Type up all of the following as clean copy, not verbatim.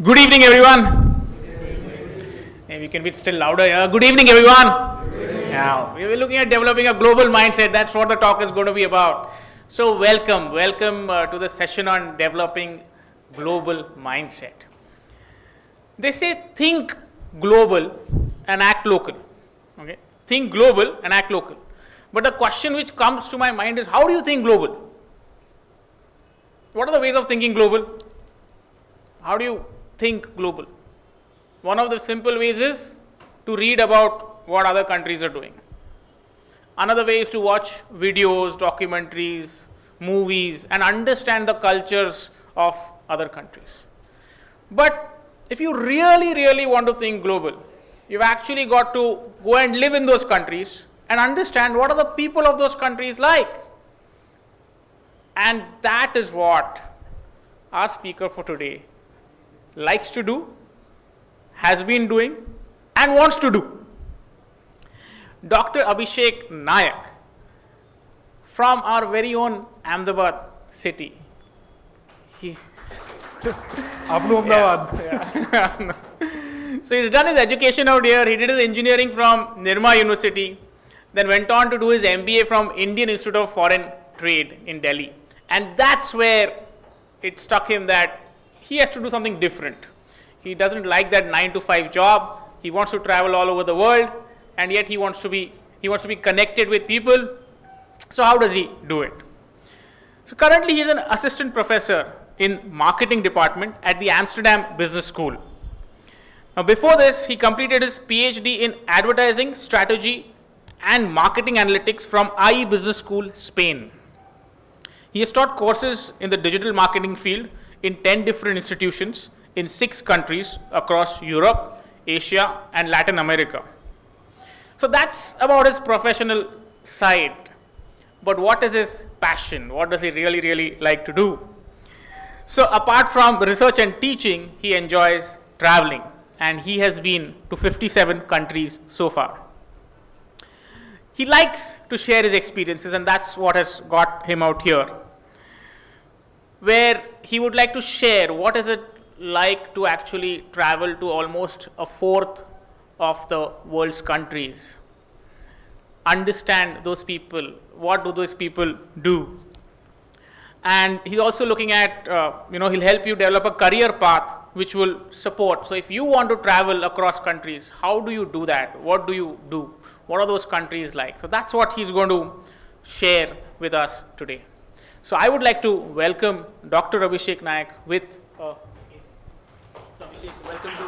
Good evening, everyone. Maybe we can be still louder here. Good evening, everyone. Now, we were looking at developing a global mindset. That's what the talk is going to be about. So, welcome to the session on developing global mindset. They say think global and act local. Okay, think global and act local. But the question which comes to my mind is, how do you think global? What are the ways of thinking global? How do you think global? One of the simple ways is to read about what other countries are doing. Another way is to watch videos, documentaries, movies, and understand the cultures of other countries. But if you really want to think global, you've actually got to go and live in those countries and understand what are the people of those countries like. And that is what our speaker for today likes to do, has been doing, and wants to do. Dr. Abhishek Nayak from our very own Ahmedabad city. Ahmedabad. So he's done his education out here. He did his engineering from Nirma University, then went on to do his MBA from Indian Institute of Foreign Trade in Delhi. And that's where it struck him that he has to do something different. He doesn't like that 9-to-5 job. He wants to travel all over the world, and yet he wants to be connected with people. So how does he do it? So currently he's an assistant professor in marketing department at the Amsterdam Business School. Now before this, he completed his PhD in advertising strategy and marketing analytics from IE Business School, Spain. He has taught courses in the digital marketing field in 10 different institutions in 6 countries across Europe, Asia, and Latin America. So that's about his professional side. But what is his passion? What does he really like to do? So apart from research and teaching, he enjoys traveling, and he has been to 57 countries so far. He likes to share his experiences, and that's what has got him out here, where he would like to share what is it like to actually travel to almost a fourth of the world's countries, understand those people, what do those people do. And he's also looking at, he'll help you develop a career path which will support. So if you want to travel across countries, how do you do that? What do you do? What are those countries like? So that's what he's going to share with us today. So I would like to welcome Dr. Abhishek Nayak with Abhishek, welcome to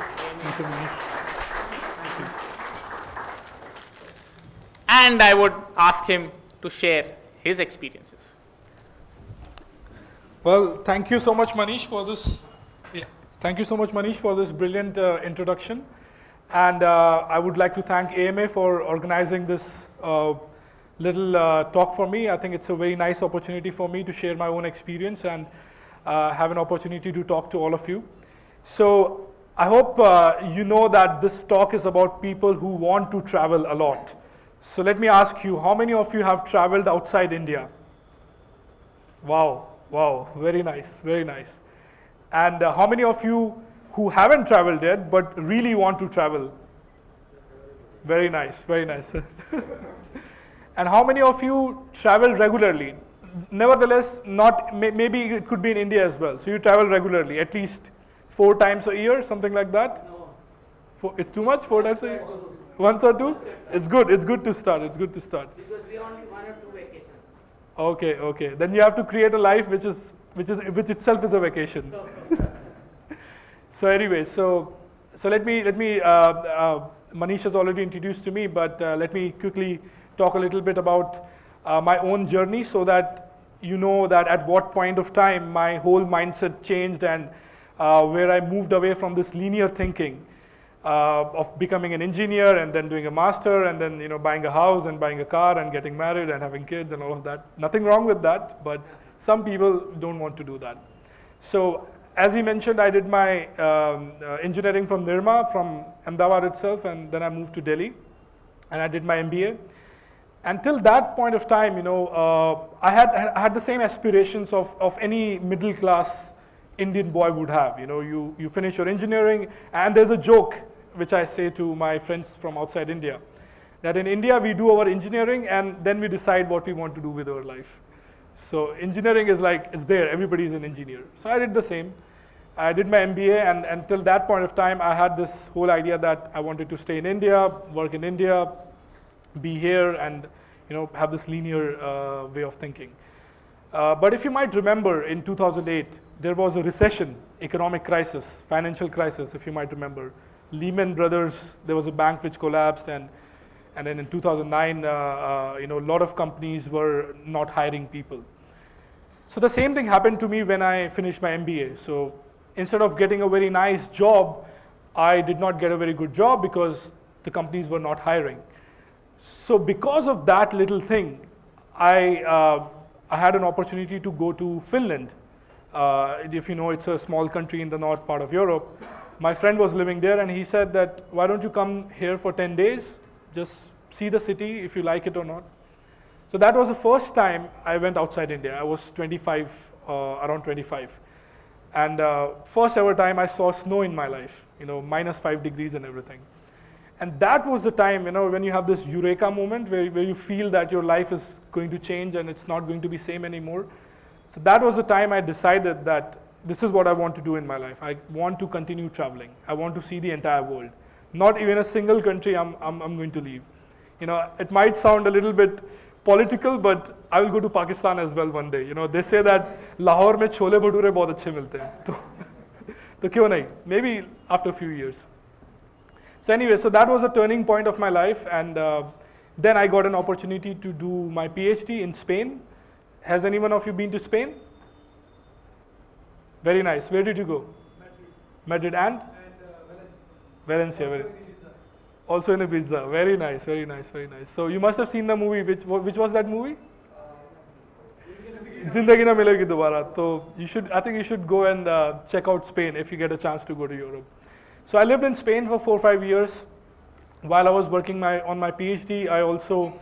AMA. And I would ask him to share his experiences. Well, thank you so much, Manish, for this. Thank you so much, Manish, for this brilliant introduction. And I would like to thank AMA for organizing this little talk for me. I think it's a very nice opportunity for me to share my own experience and have an opportunity to talk to all of you. So I hope you know that this talk is about people who want to travel a lot. So let me ask you, how many of you have traveled outside India? Wow, very nice. And how many of you who haven't traveled yet but really want to travel? Very nice. And how many of you travel regularly? Nevertheless, maybe it could be in India as well. So you travel regularly, at least 4 times a year, something like that? No. It's too much, 4 times a year? Once or 2? It's good to start. Because we only 1 or 2 vacations. Okay. Then you have to create a life which itself is a vacation. So anyway, so let me Manish has already introduced to me, but let me quickly talk a little bit about my own journey so that you know that at what point of time my whole mindset changed and where I moved away from this linear thinking of becoming an engineer and then doing a master and then buying a house and buying a car and getting married and having kids and all of that. Nothing wrong with that, but some people don't want to do that. So as he mentioned, I did my engineering from Nirma, from Ahmedabad itself, and then I moved to Delhi and I did my MBA. Until that point of time, I had the same aspirations of any middle class, Indian boy would have. You finish your engineering, and there's a joke which I say to my friends from outside India, that in India we do our engineering and then we decide what we want to do with our life. So engineering is like, it's there, everybody is an engineer. So I did the same. I did my MBA, and until that point of time, I had this whole idea that I wanted to stay in India, work in India, be here, and have this linear way of thinking. But if you might remember, in 2008, there was a recession, economic crisis, financial crisis, if you might remember. Lehman Brothers, there was a bank which collapsed, and then in 2009, a lot of companies were not hiring people. So the same thing happened to me when I finished my MBA. So instead of getting a very nice job, I did not get a very good job because the companies were not hiring. So because of that little thing, I had an opportunity to go to Finland. If you know, it's a small country in the north part of Europe. My friend was living there, and he said that, why don't you come here for 10 days, just see the city if you like it or not. So that was the first time I went outside India. I was 25, around 25. And first ever time I saw snow in my life, -5 degrees and everything. And that was the time, when you have this eureka moment where you feel that your life is going to change and it's not going to be same anymore. So that was the time I decided that this is what I want to do in my life. I want to continue traveling. I want to see the entire world. Not even a single country I'm going to leave. It might sound a little bit political, but I will go to Pakistan as well one day. They say that Lahore mein chole bhature bahut achhe milte hain. To kyun nahi? Maybe after a few years. So anyway, so that was a turning point of my life, and then I got an opportunity to do my PhD in Spain. Has anyone of you been to Spain? Very nice. Where did you go? Madrid and? Valencia. Very. Also in Ibiza. Very nice, very nice, very nice. So you must have seen the movie. Which was that movie? Zindagi Na Milegi Dobara. So I think you should go and check out Spain if you get a chance to go to Europe. So I lived in Spain for 4 or 5 years. While I was working on my PhD, I also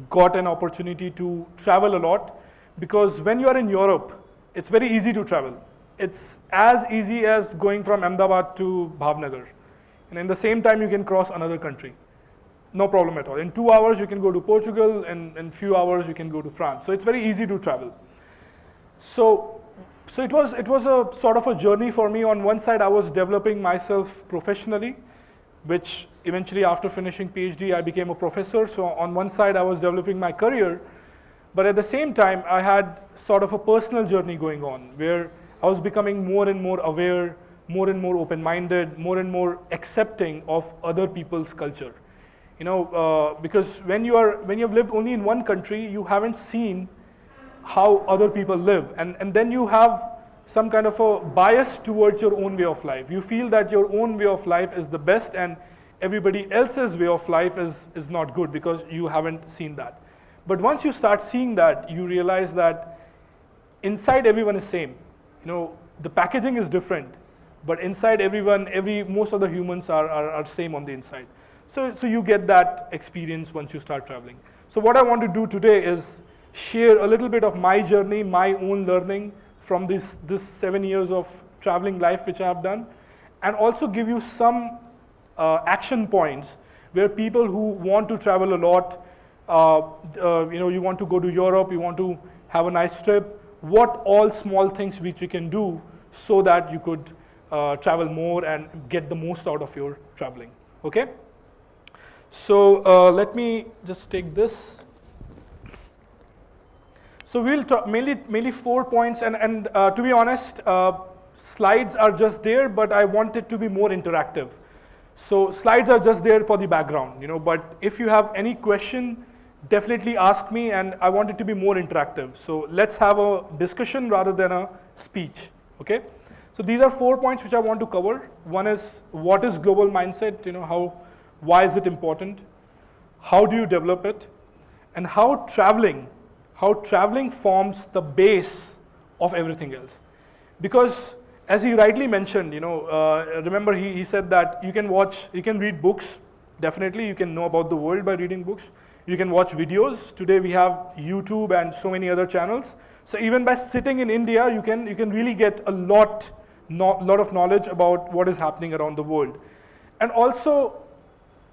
got an opportunity to travel a lot, because when you are in Europe, it's very easy to travel. It's as easy as going from Ahmedabad to Bhavnagar. And in the same time, you can cross another country. No problem at all. In 2 hours, you can go to Portugal, and in few hours, you can go to France. So it's very easy to travel. So it was a sort of a journey for me. On one side, I was developing myself professionally, which eventually after finishing PhD, I became a professor. So on one side, I was developing my career, but at the same time, I had sort of a personal journey going on where I was becoming more and more aware, more and more open-minded, more and more accepting of other people's culture. Because when you have lived only in one country, you haven't seen how other people live, and then you have some kind of a bias towards your own way of life. You feel that your own way of life is the best, and everybody else's way of life is not good because you haven't seen that. But once you start seeing that, you realize that inside everyone is same. The packaging is different, but inside everyone, most of the humans are same on the inside. So you get that experience once you start traveling. So what I want to do today is share a little bit of my journey, my own learning from this 7 years of traveling life which I have done, and also give you some action points where people who want to travel a lot, you want to go to Europe, you want to have a nice trip, what all small things which you can do so that you could travel more and get the most out of your traveling. Okay? So let me just take this. So we'll talk mainly 4 points, and to be honest, slides are just there, but I want it to be more interactive. So slides are just there for the background, but if you have any question, definitely ask me, and I want it to be more interactive. So let's have a discussion rather than a speech, okay? So these are 4 points which I want to cover. One is, what is global mindset? Why is it important? How do you develop it? And how traveling forms the base of everything else. Because as he rightly mentioned, remember he said that you can read books, definitely you can know about the world by reading books. You can watch videos. Today we have YouTube and so many other channels. So even by sitting in India, you can really get a lot lot of knowledge about what is happening around the world. And also,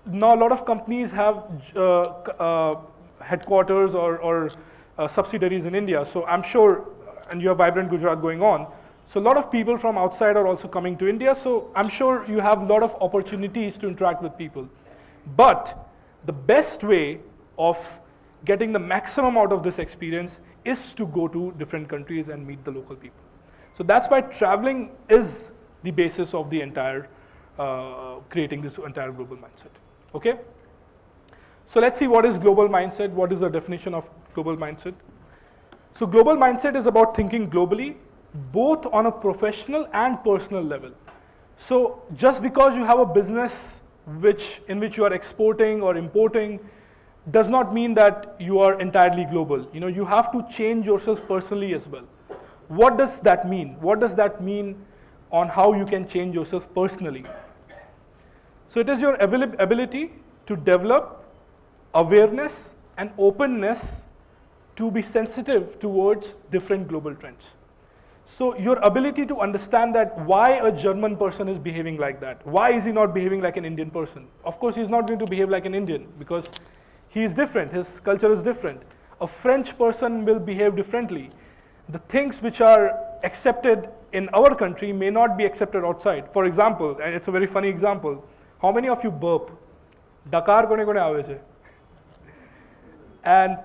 now a lot of companies have headquarters or subsidiaries in India. So I'm sure, and you have Vibrant Gujarat going on. So a lot of people from outside are also coming to India. So I'm sure you have a lot of opportunities to interact with people. But the best way of getting the maximum out of this experience is to go to different countries and meet the local people. So that's why traveling is the basis of the entire, creating this entire global mindset. Okay? So let's see what is global mindset, what is the definition of global mindset. So global mindset is about thinking globally, both on a professional and personal level. So just because you have a business in which you are exporting or importing does not mean that you are entirely global. You know, you have to change yourself personally as well. What does that mean? What does that mean on how you can change yourself personally? So it is your ability to develop awareness and openness to be sensitive towards different global trends. So your ability to understand that why a German person is behaving like that. Why is he not behaving like an Indian person? Of course, he's not going to behave like an Indian because he is different, his culture is different. A French person will behave differently. The things which are accepted in our country may not be accepted outside. For example, and it's a very funny example, how many of you burp? Dakar kone kone aave chhe? And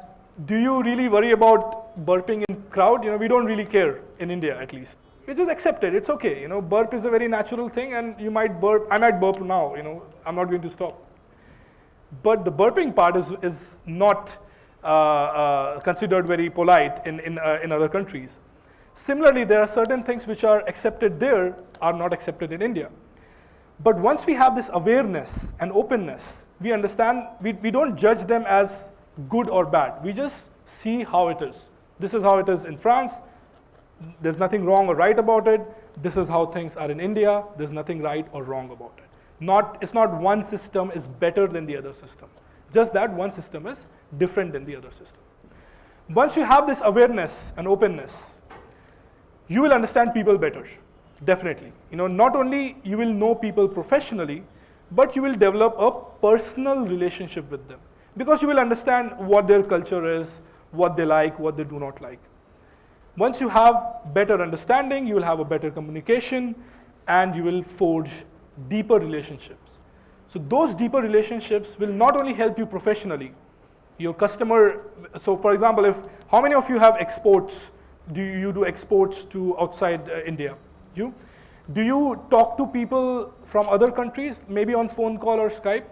do you really worry about burping in crowd? You know, we don't really care in India at least. It's just accepted, it's okay. You know, burp is a very natural thing and you might burp, I might burp now, you know, I'm not going to stop. But the burping part is not considered very polite in other countries. Similarly, there are certain things which are accepted there are not accepted in India. But once we have this awareness and openness, we understand, we don't judge them as good or bad. We just see how it is. This is how it is in France. There's nothing wrong or right about it. This is how things are in India. There's nothing right or wrong about it. It's not one system is better than the other system. Just that one system is different than the other system. Once you have this awareness and openness, you will understand people better, definitely. You know, not only you will know people professionally, but you will develop a personal relationship with them. Because you will understand what their culture is, what they like, what they do not like. Once you have better understanding, you will have a better communication, and you will forge deeper relationships. So those deeper relationships will not only help you professionally, your customer, so for example, how many of you have exports? Do you do exports to outside India? You? Do you talk to people from other countries, maybe on phone call or Skype?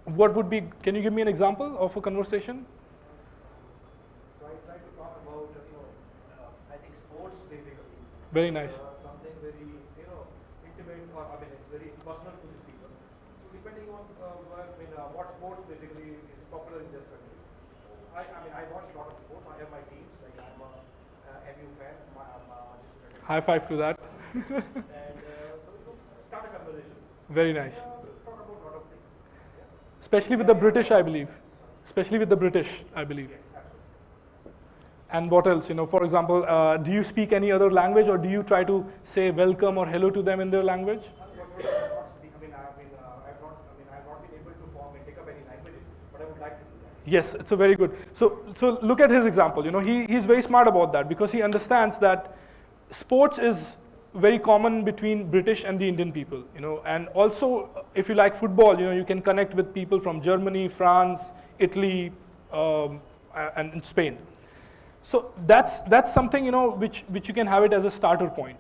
What would be, can you give me an example of a conversation? So I try to talk about, I think sports basically. Very nice. Something very, intimate, or I mean, it's very personal to these people. So depending on what sports basically is popular in this country. I watch a lot of sports. I have my teams. Like I'm a MU fan. High five to that. And so start a conversation. Very nice. Talk about a lot of things. Especially with the British, I believe. Especially with the British, I believe. Yes, absolutely. And what else? You know, for example, do you speak any other language, or do you try to say welcome or hello to them in their language? I've not been able to form and take up any languages, but I would like to do that. Yes, it's a very good. So look at his example. You know, he's very smart about that because he understands that sports is very common between British and the Indian people. You know, and also if you like football, you know, you can connect with people from Germany, France, Italy, and Spain. So that's something, you know, which you can have it as a starter point.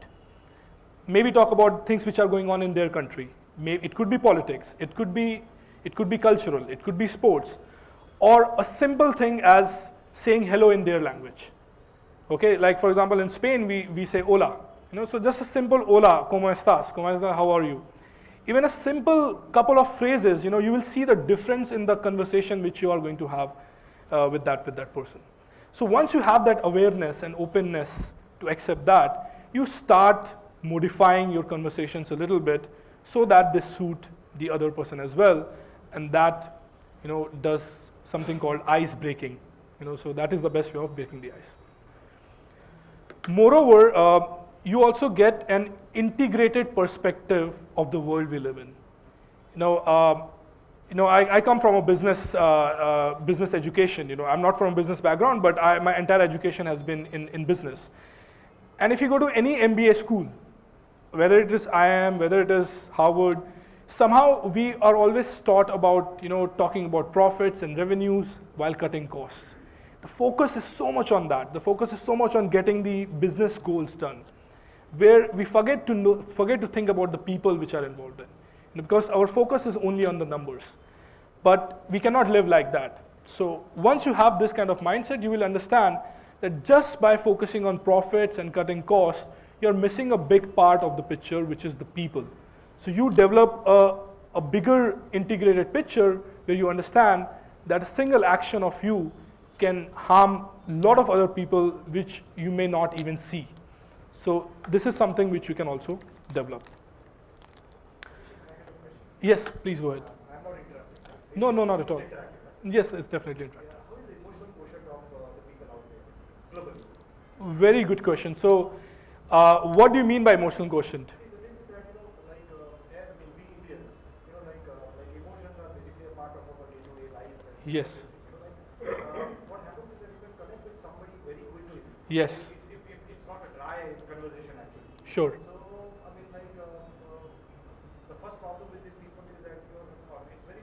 Maybe talk about things which are going on in their country. It could be politics, it could be cultural, it could be sports, or a simple thing as saying hello in their language. Okay, like for example in Spain we say hola, you know, so just a simple hola, ¿cómo estás? How are you? Even a simple couple of phrases, you know, you will see the difference in the conversation which you are going to have with that person. So once you have that awareness and openness to accept that, you start modifying your conversations a little bit so that they suit the other person as well, and that, you know, does something called ice breaking. You know, so that is the best way of breaking the ice. Moreover, you also get an integrated perspective of the world we live in. I come from a business education. I'm not from a business background, but my entire education has been in business. And if you go to any MBA school, whether it is IIM, whether it is Harvard, somehow we are always taught about, talking about profits and revenues while cutting costs. The focus is so much on that. The focus is so much on getting the business goals done, where we forget to think about the people which are involved in. Because our focus is only on the numbers. But we cannot live like that. So once you have this kind of mindset, you will understand that just by focusing on profits and cutting costs, you're missing a big part of the picture, which is the people. So you develop a bigger integrated picture where you understand that a single action of you can harm a lot of other people which you may not even see. So this is something which you can also develop. Yes, please go ahead. I'm not interrupting. No, not at all. It's interactive, right? Yes, it's definitely interactive. How is the emotional quotient of the people out there globally? Very good question. So what do you mean by emotional quotient? See, the thing is that, we Indians, emotions are basically a part of our day-to-day life. And Yes. what happens is that you can connect with somebody very quickly. Yes. It's not a dry conversation actually. Sure. So, the first problem with these people is that, it's very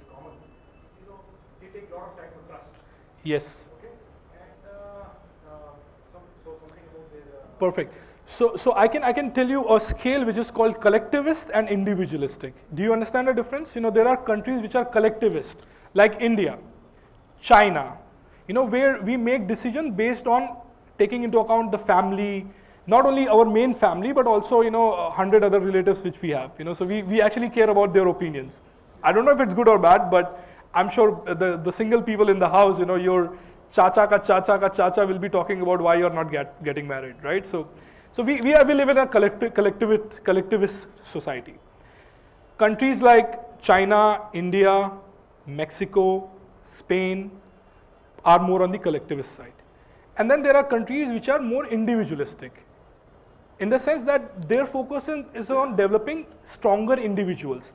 common. They take a lot of time to trust. Yes. Okay? And something about their... Perfect. So I can tell you a scale which is called collectivist and individualistic. Do you understand the difference? There are countries which are collectivist, like India, China, where we make decisions based on taking into account the family, not only our main family, but also, 100 other relatives which we have. So we actually care about their opinions. I don't know if it's good or bad, but I'm sure the single people in the house, your chacha ka chacha will be talking about why you're not getting married, right? So we live in a collectivist society. Countries like China, India, Mexico, Spain are more on the collectivist side. And then there are countries which are more individualistic, in the sense that their focus is on developing stronger individuals.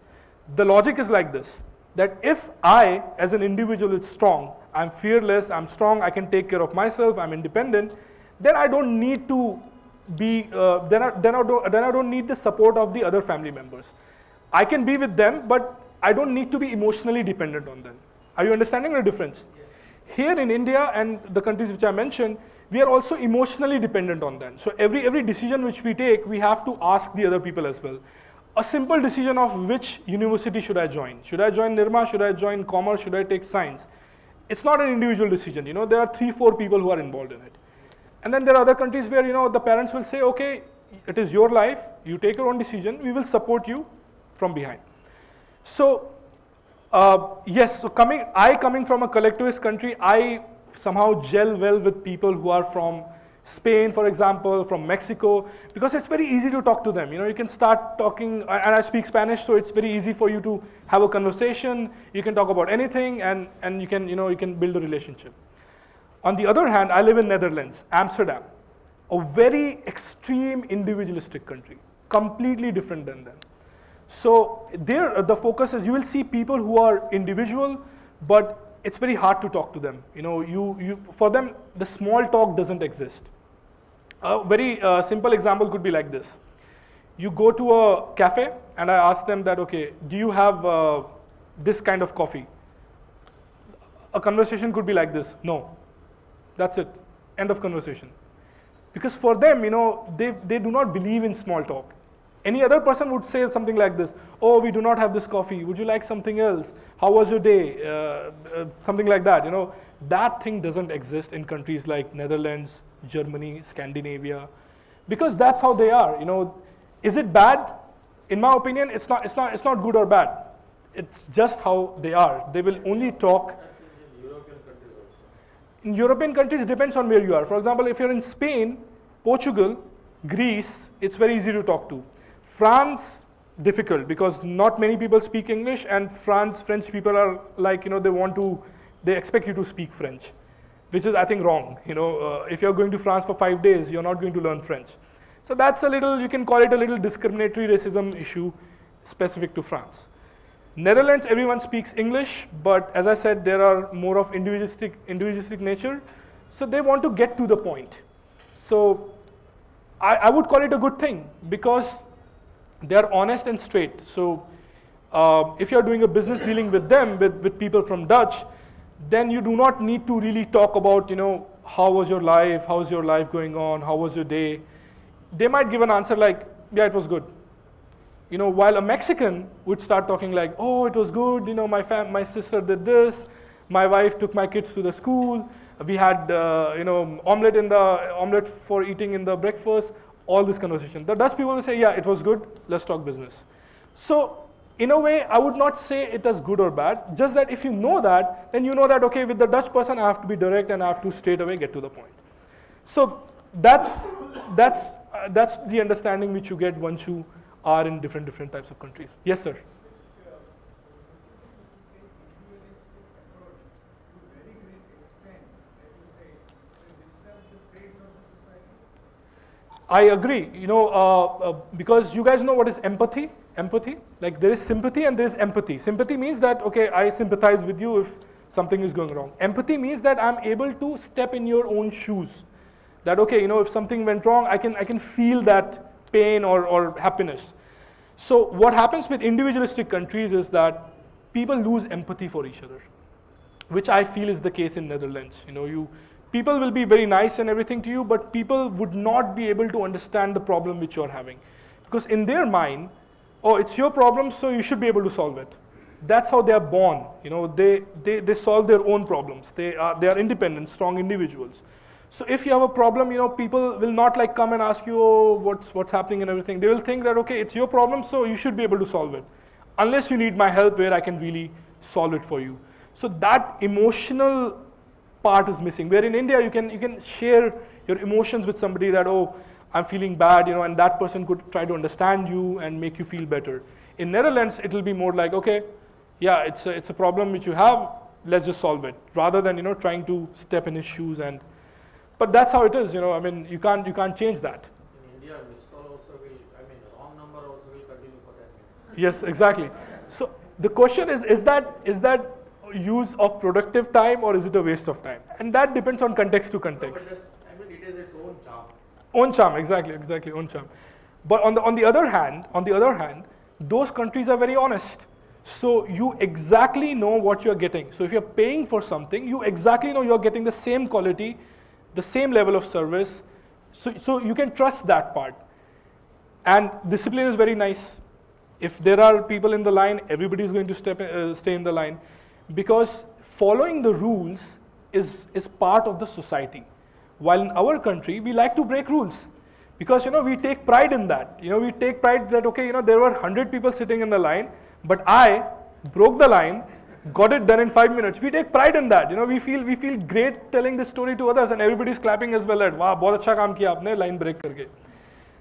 The logic is like this, that if I, as an individual, is strong, I'm fearless, I'm strong, I can take care of myself, I'm independent, then I don't need to be, then I don't need the support of the other family members. I can be with them, but I don't need to be emotionally dependent on them. Are you understanding the difference? Yes. Here in India and the countries which I mentioned, we are also emotionally dependent on them. So every decision which we take, we have to ask the other people as well. A simple decision of which university should I join? Should I join Nirma? Should I join commerce? Should I take science? It's not an individual decision. There are 3-4 people who are involved in it. And then there are other countries where, the parents will say, okay, it is your life, you take your own decision, we will support you from behind. So, yes, so coming from a collectivist country, I somehow gel well with people who are from Spain, for example, from Mexico, because it's very easy to talk to them. You can start talking, and I speak Spanish, so it's very easy for you to have a conversation. You can talk about anything, and you can build a relationship. On the other hand, I live in Netherlands, Amsterdam, a very extreme individualistic country, completely different than them. So there, the focus is, you will see people who are individual, but it's very hard to talk to them. For them, the small talk doesn't exist. A very simple example could be like this. You go to a cafe, and I ask them that, okay, do you have this kind of coffee? A conversation could be like this, no. That's it, end of conversation. Because for them, they do not believe in small talk. Any other person would say something like this, oh, we do not have this coffee, would you like something else? How was your day? Something like that, That thing doesn't exist in countries like Netherlands, Germany, Scandinavia, because that's how they are, Is it bad? In my opinion, it's not good or bad. It's just how they are. They will only talk. In European countries, it depends on where you are. For example, if you're in Spain, Portugal, Greece, it's very easy to talk to. France, difficult, because not many people speak English, and French people are like, they expect you to speak French, which is, I think, wrong. If you're going to France for 5 days, you're not going to learn French. So that's a little, you can call it a little discriminatory racism issue specific to France. Netherlands, everyone speaks English, but as I said, there are more of individualistic nature, so they want to get to the point. So I would call it a good thing because they are honest and straight. So if you're doing a business dealing with them, with people from Dutch, then you do not need to really talk about, how was your life, how's your life going on, how was your day. They might give an answer like, yeah, it was good. While a Mexican would start talking like, oh, it was good, my sister did this, my wife took my kids to the school, we had, omelette for eating in the breakfast, all this conversation. The Dutch people will say, yeah, it was good, let's talk business. So, in a way, I would not say it is good or bad, just that if you know that, then you know that, okay, with the Dutch person, I have to be direct and I have to straight away get to the point. So, that's the understanding which you get once you are in different types of countries. Yes, sir. I agree, because you guys know what is empathy? Empathy, like there is sympathy and there is empathy. Sympathy means that, okay, I sympathize with you if something is going wrong. Empathy means that I'm able to step in your own shoes. That, okay, if something went wrong, I can feel that pain or happiness. So what happens with individualistic countries is that people lose empathy for each other, which I feel is the case in Netherlands. People will be very nice and everything to you, but people would not be able to understand the problem which you're having. Because in their mind, oh, it's your problem, so you should be able to solve it. That's how they are born. They solve their own problems. They are independent, strong individuals. So if you have a problem, people will not like come and ask you, oh, what's happening and everything. They will think that, okay, it's your problem, so you should be able to solve it. Unless you need my help where I can really solve it for you. So that emotional part is missing. Where in India, you can share your emotions with somebody that, oh, I'm feeling bad, and that person could try to understand you and make you feel better. In Netherlands, it will be more like, okay, yeah, it's a problem which you have, let's just solve it. Rather than, trying to step in his shoes but that's how it is, you can't change that. In India, missed call also will, the wrong number also will continue for that. Yes, exactly. So the question is that use of productive time or is it a waste of time? And that depends on context to context. No, it is its own charm. Own charm, exactly, own charm. But on the other hand, those countries are very honest. So you exactly know what you're getting. So if you're paying for something, you exactly know you're getting the same quality, the same level of service. So you can trust that part. And discipline is very nice. If there are people in the line, everybody is going to stay in the line. Because following the rules is part of the society. While in our country, we like to break rules. Because we take pride in that. We take pride that, okay, there were 100 people sitting in the line, but I broke the line, got it done in 5 minutes. We take pride in that. We feel great telling this story to others, and everybody's clapping as well. That wow, बहुत अच्छा काम किया आपने line break करके.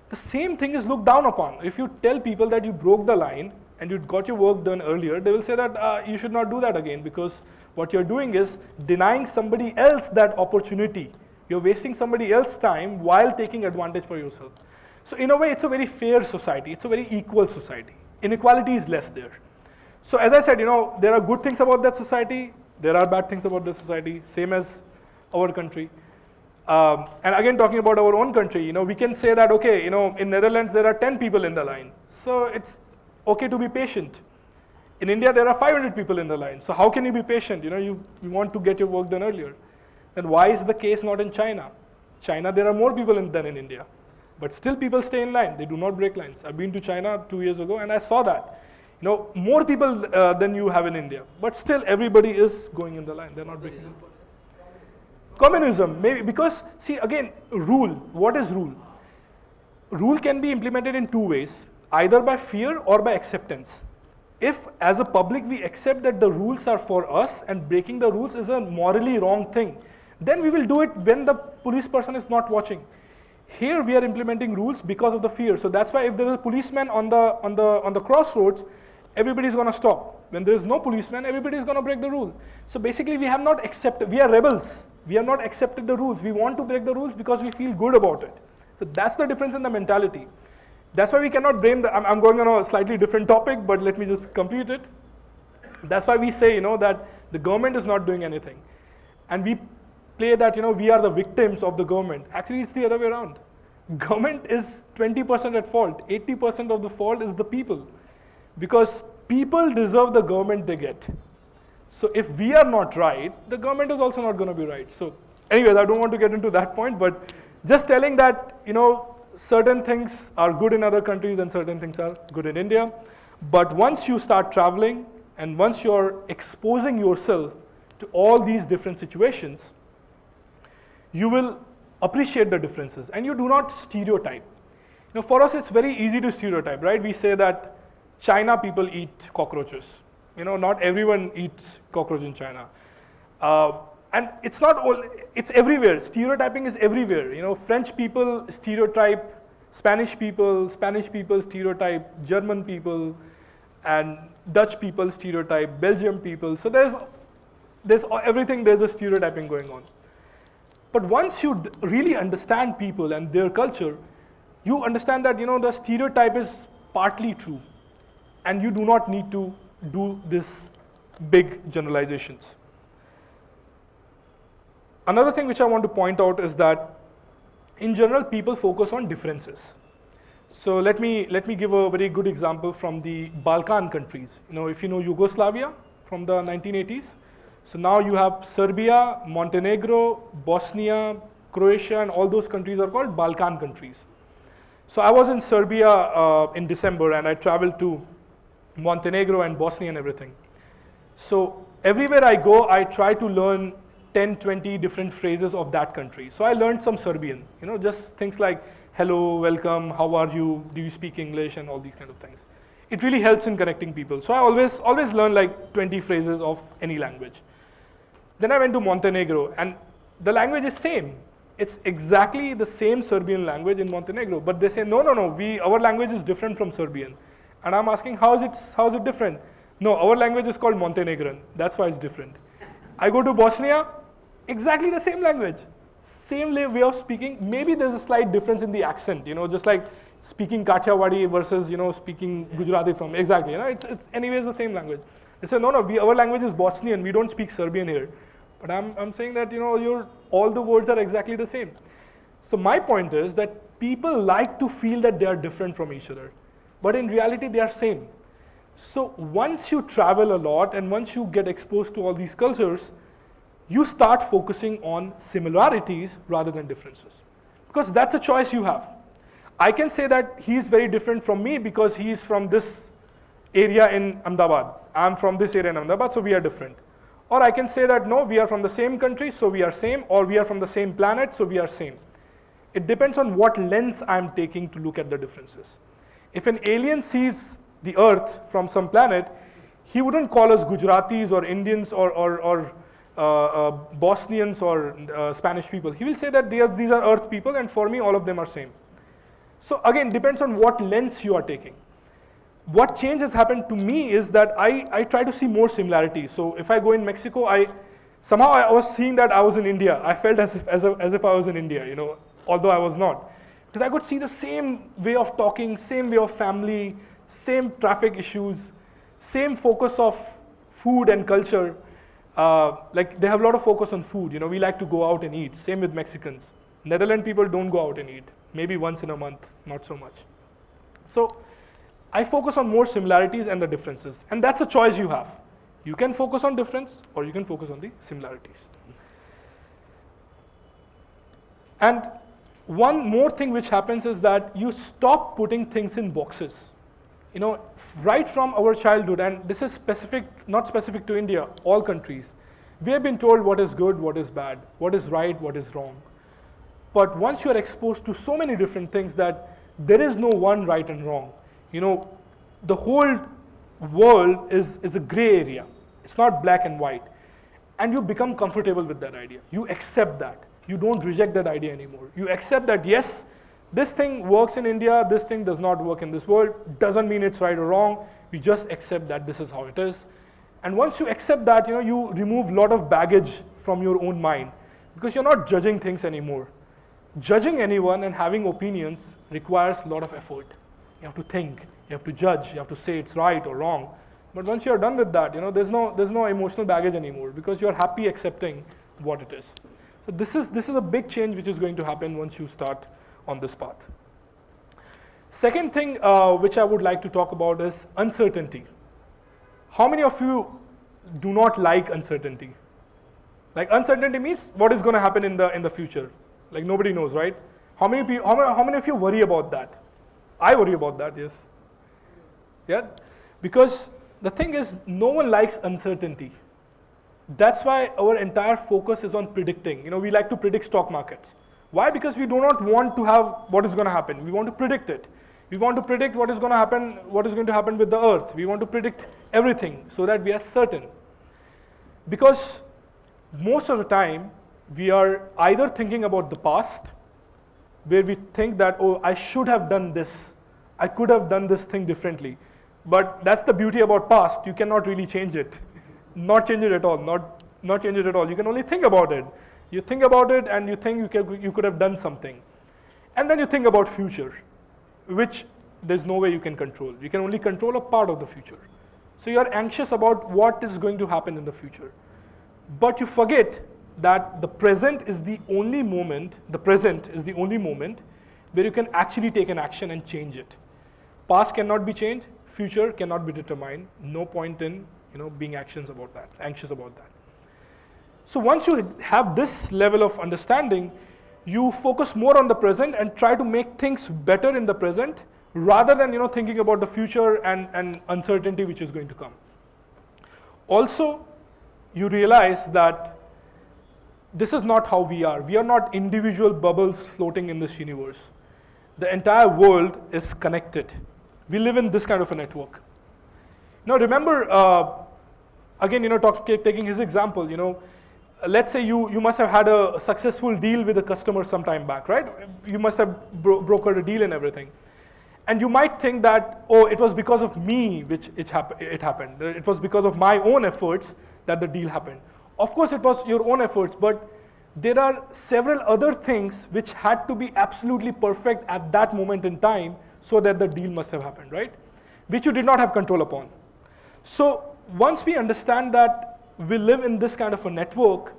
The same thing is looked down upon. If you tell people that you broke the line and you got your work done earlier, they will say that you should not do that again, because what you're doing is denying somebody else that opportunity. You're wasting somebody else's time while taking advantage for yourself. So in a way, it's a very fair society. It's a very equal society. Inequality is less there. So as I said, there are good things about that society. There are bad things about the society, same as our country. And again, talking about our own country, we can say that, okay, in Netherlands, there are 10 people in the line. So it's okay to be patient. In India, there are 500 people in the line. So how can you be patient? You want to get your work done earlier. Then why is the case not in China? China, there are more people than in India. But still people stay in line. They do not break lines. I've been to China 2 years ago and I saw that. More people than you have in India. But still everybody is going in the line. They're not breaking. Communism, maybe, because see again, rule. What is rule? Rule can be implemented in two ways, either by fear or by acceptance. If as a public we accept that the rules are for us and breaking the rules is a morally wrong thing, then we will do it when the police person is not watching. Here we are implementing rules because of the fear. So that's why if there is a policeman on the crossroads, everybody is going to stop. When there is no policeman, everybody is going to break the rule. So basically we have not accepted, we are rebels. We have not accepted the rules. We want to break the rules because we feel good about it. So that's the difference in the mentality. That's why we cannot blame I'm going on a slightly different topic, but let me just complete it. That's why we say, that the government is not doing anything. And we play that, we are the victims of the government. Actually, it's the other way around. Government is 20% at fault. 80% of the fault is the people. Because people deserve the government they get. So if we are not right, the government is also not going to be right. So anyways, I don't want to get into that point, but just telling that, certain things are good in other countries and certain things are good in India. But once you start traveling and once you're exposing yourself to all these different situations, you will appreciate the differences and you do not stereotype. For us, it's very easy to stereotype, right? We say that China people eat cockroaches. Not everyone eats cockroach in China. And it's not all, it's everywhere. Stereotyping is everywhere. French people stereotype Spanish people stereotype German people, and Dutch people stereotype Belgium people. So there's everything, there's a stereotyping going on. But once you really understand people and their culture, you understand that, the stereotype is partly true. And you do not need to do this big generalizations. Another thing which I want to point out is that in general, people focus on differences. So let me give a very good example from the Balkan countries. If you know Yugoslavia from the 1980s, so now you have Serbia, Montenegro, Bosnia, Croatia, and all those countries are called Balkan countries. So I was in Serbia in December, and I traveled to Montenegro and Bosnia and everything. So everywhere I go, I try to learn 10, 20 different phrases of that country. So I learned some Serbian, just things like hello, welcome, how are you, do you speak English, and all these kind of things. It really helps in connecting people. So I always learn like 20 phrases of any language. Then I went to Montenegro, and the language is same. It's exactly the same Serbian language in Montenegro, but they say, no, our language is different from Serbian. And I'm asking, how is it different? No, our language is called Montenegrin. That's why it's different. I go to Bosnia, exactly the same language, same way of speaking. Maybe there's a slight difference in the accent, just like speaking Kathiawadi versus, speaking Gujarati from, exactly, it's anyways the same language. They say, no, our language is Bosnian, we don't speak Serbian here. But I'm saying that, all the words are exactly the same. So my point is that people like to feel that they are different from each other, but in reality they are same. So once you travel a lot and once you get exposed to all these cultures, you start focusing on similarities rather than differences. Because that's a choice you have. I can say that he's very different from me because he's from this area in Ahmedabad. I'm from this area in Ahmedabad, so we are different. Or I can say that no, we are from the same country, so we are same, or we are from the same planet, so we are same. It depends on what lens I'm taking to look at the differences. If an alien sees the Earth from some planet, he wouldn't call us Gujaratis or Indians or Bosnians or Spanish people. He will say that these are Earth people, and for me, all of them are same. So again, depends on what lens you are taking. What change has happened to me is that I try to see more similarities. So if I go in Mexico, I was seeing that I was in India. I felt as if I was in India, although I was not. Because I could see the same way of talking, same way of family, same traffic issues, same focus of food and culture. Like they have a lot of focus on food. We like to go out and eat. Same with Mexicans. Netherlands people don't go out and eat. Maybe once in a month, not so much. So I focus on more similarities and the differences. And that's a choice you have. You can focus on difference or you can focus on the similarities. And one more thing which happens is that you stop putting things in boxes. Right from our childhood, and this is not specific to India, all countries, we have been told what is good, what is bad, what is right, what is wrong. But once you are exposed to so many different things that there is no one right and wrong, the whole world is a gray area. It's not black and white. And you become comfortable with that idea. You accept that. You don't reject that idea anymore. You accept that, yes, this thing works in India, this thing does not work in this world. Doesn't mean it's right or wrong. You just accept that this is how it is. And once you accept that, you remove a lot of baggage from your own mind because you're not judging things anymore. judging anyone and having opinions requires a lot of effort. You have to think, you have to judge, you have to say it's right or wrong. But once you're done with that, there's no emotional baggage anymore because you're happy accepting what it is. So this is a big change which is going to happen once you start on this path. Second thing which I would like to talk about is uncertainty. How many of you do not like uncertainty? Like uncertainty means what is going to happen in the future. Like nobody knows, right? How many of you worry about that? I worry about that, yes. Yeah, because the thing is, no one likes uncertainty. That's why our entire focus is on predicting. We like to predict stock markets. Why? Because we do not want to have what is going to happen. We want to predict it. We want to predict what is going to happen with the earth. We want to predict everything so that we are certain. Because most of the time, we are either thinking about the past, where we think that, oh, I should have done this. I could have done this thing differently. But that's the beauty about past. You cannot really change it. Not change it at all. Not change it at all. You can only think about it. You think about it and you think you could have done something. And then you think about future, which there's no way you can control. You can only control a part of the future. So you're anxious about what is going to happen in the future. But you forget that the present is the only moment where you can actually take an action and change it. Past cannot be changed, future cannot be determined. No point in being anxious about that. So once you have this level of understanding, you focus more on the present and try to make things better in the present rather than thinking about the future and uncertainty which is going to come. Also, you realize that this is not how we are. We are not individual bubbles floating in this universe. The entire world is connected. We live in this kind of a network. Now remember, again, taking his example, let's say you must have had a successful deal with a customer some time back, right? You must have brokered a deal and everything. And you might think that, oh, it was because of me which it happened. It was because of my own efforts that the deal happened. Of course, it was your own efforts, but there are several other things which had to be absolutely perfect at that moment in time so that the deal must have happened, right? Which you did not have control upon. So once we understand that we live in this kind of a network,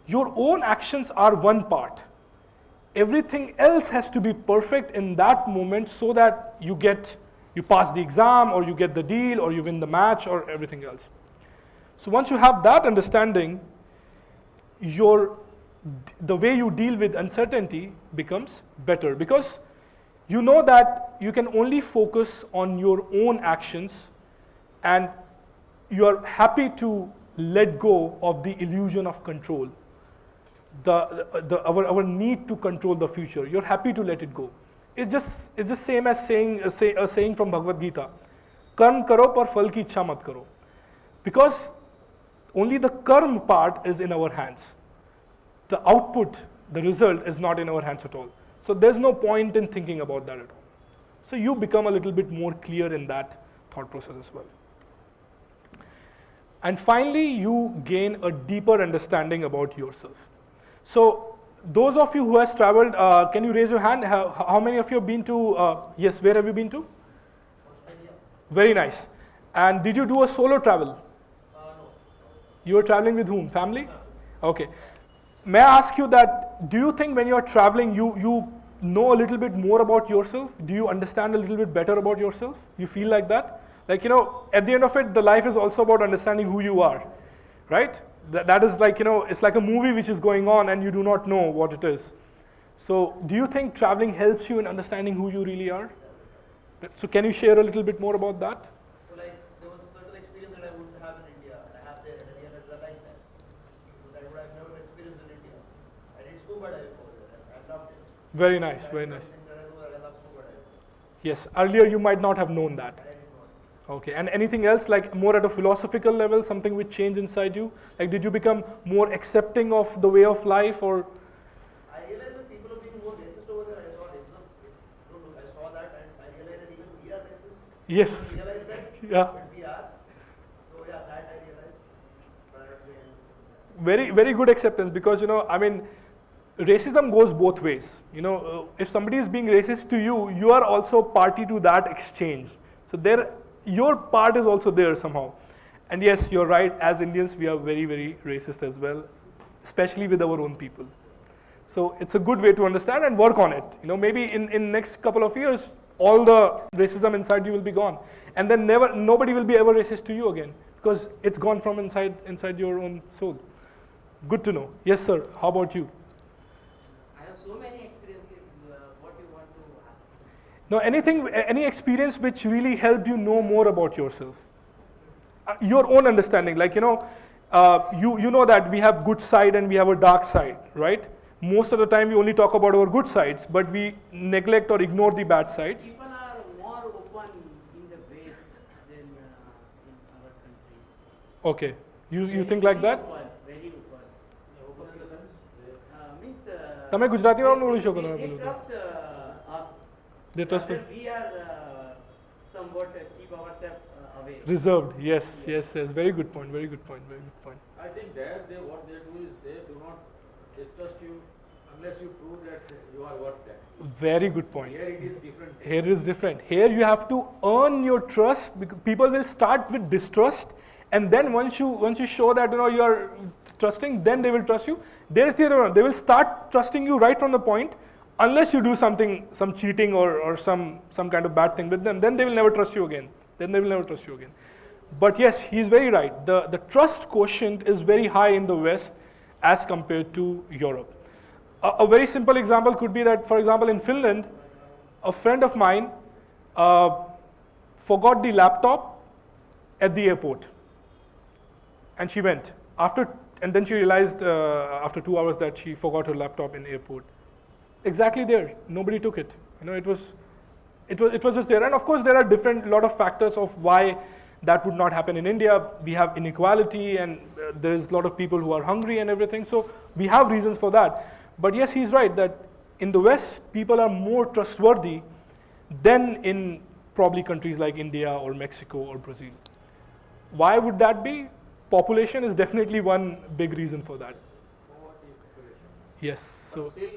your own actions are one part. Everything else has to be perfect in that moment so that you pass the exam or you get the deal or you win the match or everything else. So once you have that understanding, the way you deal with uncertainty becomes better because you know that you can only focus on your own actions and you are happy to let go of the illusion of control, our need to control the future. You're happy to let it go. It's just same as saying a saying from Bhagavad Gita, karm karo par phal ki ichha mat karo. Because only the karma part is in our hands. The output, the result is not in our hands at all. So there's no point in thinking about that at all. So you become a little bit more clear in that thought process as well. And finally, you gain a deeper understanding about yourself. So those of you who has traveled, can you raise your hand? How many of you have been to, yes, where have you been to? Australia. Very nice. And did you do a solo travel? No. You were traveling with whom? Family? Okay. May I ask you that, do you think when you're traveling, you know a little bit more about yourself? Do you understand a little bit better about yourself? You feel like that? Like, at the end of it, the life is also about understanding who you are, right? That is like, it's like a movie which is going on and you do not know what it is. So do you think traveling helps you in understanding who you really are? So can you share a little bit more about that? So like there was a certain experience that I would have in India and I have there and I realized I like that. Because I would have never experienced in India. I did scuba diving over there. I loved it. Very nice, very nice. That I do, I love scuba diving. Yes, earlier you might not have known that. I didn't know it. Okay, and anything else like more at a philosophical level, something which changed inside you? Like did you become more accepting of the way of life or? I realized that people are being more racist over there. I saw racism. I saw that and I realized that even we are racist. Yes. I realized that. Yeah. But we are. So yeah, that I realized. But I don't do anything. Very, very good acceptance because, racism goes both ways. You know, if somebody is being racist to you, you are also party to that exchange. So there, your part is also there somehow. And yes, you're right. As Indians, we are very, very racist as well, especially with our own people. So it's a good way to understand and work on it. You know, maybe in next couple of years, all the racism inside you will be gone, and then nobody will be ever racist to you again because it's gone from inside your own soul. Good to know. Yes, sir. How about you? I have so many experiences. What you want to ask? No, any experience which really helped you know more about yourself, your own understanding. Like you know that we have good side and we have a dark side, right? Most of the time we only talk about our good sides, but we neglect or ignore the bad sides. People are more open in the West than in our country. Okay, you think like that? Very open. Open in the sense, Means તમે ગુજરાતીમાં બોલી શકો તમે they પેલું. trust us. They trust us. Rather we are somewhat keep ourselves away. Reserved. Yes. Very good point. Very good point. I think there what they do is they do not distrust you unless you prove that you are worth that. Very good point. Here it is different. Here it is different. Here you have to earn your trust because people will start with distrust, and then once you show that you are trusting, then they will trust you. There is the other one. They will start trusting you right from the point, unless you do some cheating or some kind of bad thing with them. Then they will never trust you again. But yes, he is very right. The trust quotient is very high in the West as compared to Europe. A very simple example could be that, for example, in Finland, a friend of mine forgot the laptop at the airport, and she went and then she realized after 2 hours that she forgot her laptop in airport. Exactly there, nobody took it. It was just there, and of course there are lot of factors of why that would not happen in India. We have inequality, and there is a lot of people who are hungry and everything. So we have reasons for that. But yes, he's right that in the West, people are more trustworthy than in probably countries like India or Mexico or Brazil. Why would that be? Population is definitely one big reason for that. Poverty, population. Yes. But So still,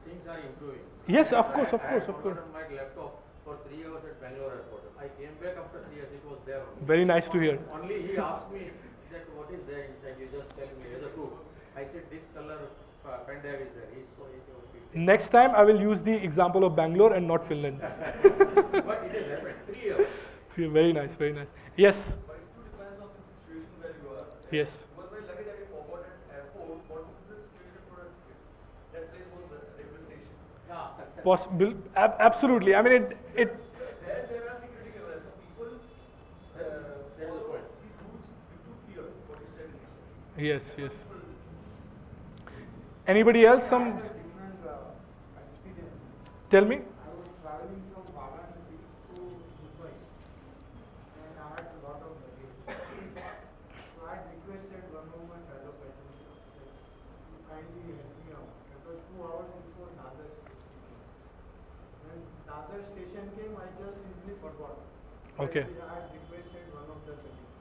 things are improving. yes, of course. I forgotten my laptop for 3 hours at Bangalore airport. I came back after 3 years. It was there. Only. Very nice to hear. Only he asked me that what is there inside. You just tell me as a proof. I said this color pen drive is there. He saw it. Next time I will use the example of Bangalore and not Finland. But it has happened 3 years. Very nice. Yes. But it too depends on the situation where you are. Yes. You was very lucky that you forgot at airport. What was the situation for that place was the railway station? Yeah. Possible. Absolutely. I mean it. There are security cameras. So people That is the point. the rules due to fear. What you said initially. Yes. Anybody else? Some. Different experience. Tell me. I was traveling from Varanasi to Mumbai, and I had a lot of luggage. So I had requested one of my fellow passengers that you kindly help me out. It was 2 hours before Dadar station. When Dadar station came, I just simply forgot. Okay. I had requested one of the colleagues.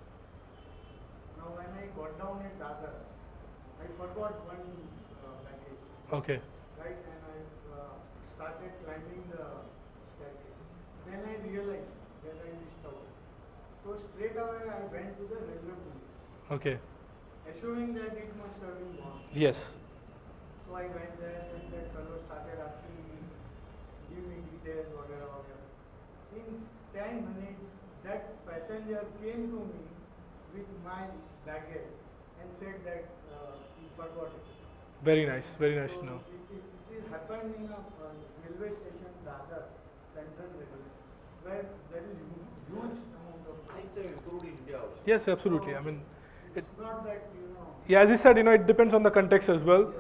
Now when I got down at Dadar, I forgot one baggage. Okay. Right, and I started climbing the staircase. Then I realized that I missed out. So straight away I went to the railway police, Okay. assuming that it must have been gone. Yes. So I went there and that fellow started asking me, give me details, whatever. In 10 minutes, that passenger came to me with my baggage and said that he forgot it. Very nice to know. It is happened in a railway station, Dadar, Central Railway, where there is huge amount of Things have improved in India also. Yes, absolutely. I mean, it's not that, yeah, as you said, it depends on the context as well.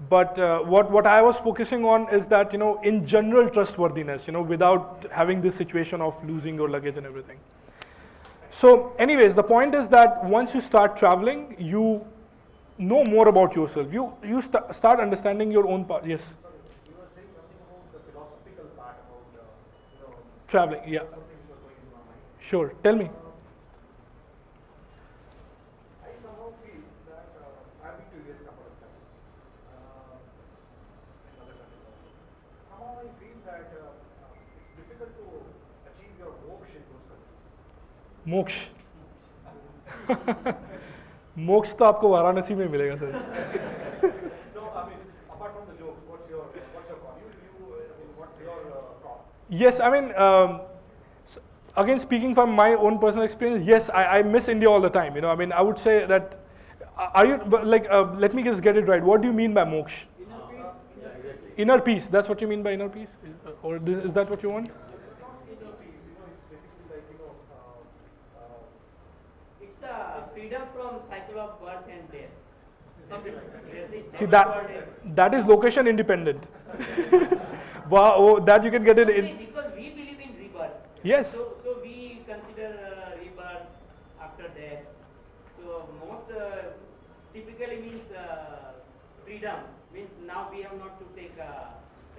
But what I was focusing on is that, in general trustworthiness, without having this situation of losing your luggage and everything. So anyways, the point is that once you start traveling, you know more about yourself. You start understanding your own part. Yes. you were saying something about the philosophical part about, Traveling, yeah. something which was going in my mind. Sure. Tell me. I somehow feel that I've been to US couple of times. मोक्ष मोक्ष तो आपको वाराणसी में मिलेगा sir. No, I mean, apart from the jokes, what's your call? What's your call? Yes, I mean, again speaking from my own personal experience, yes, I miss India all the time. You know, I mean, I would say that. Are you like? Let me just get it right. What do you mean by moksha? Yeah, exactly. Inner peace. That's what you mean by inner peace, or is that what you want? Not inner peace, it's basically like, It's the freedom from cycle of birth and death. something like that. Yes, See that is location independent. Wow, oh, that you can get it in. Because we believe in rebirth. Yes. So we consider rebirth after death. So most typically means freedom. Means now we have not to take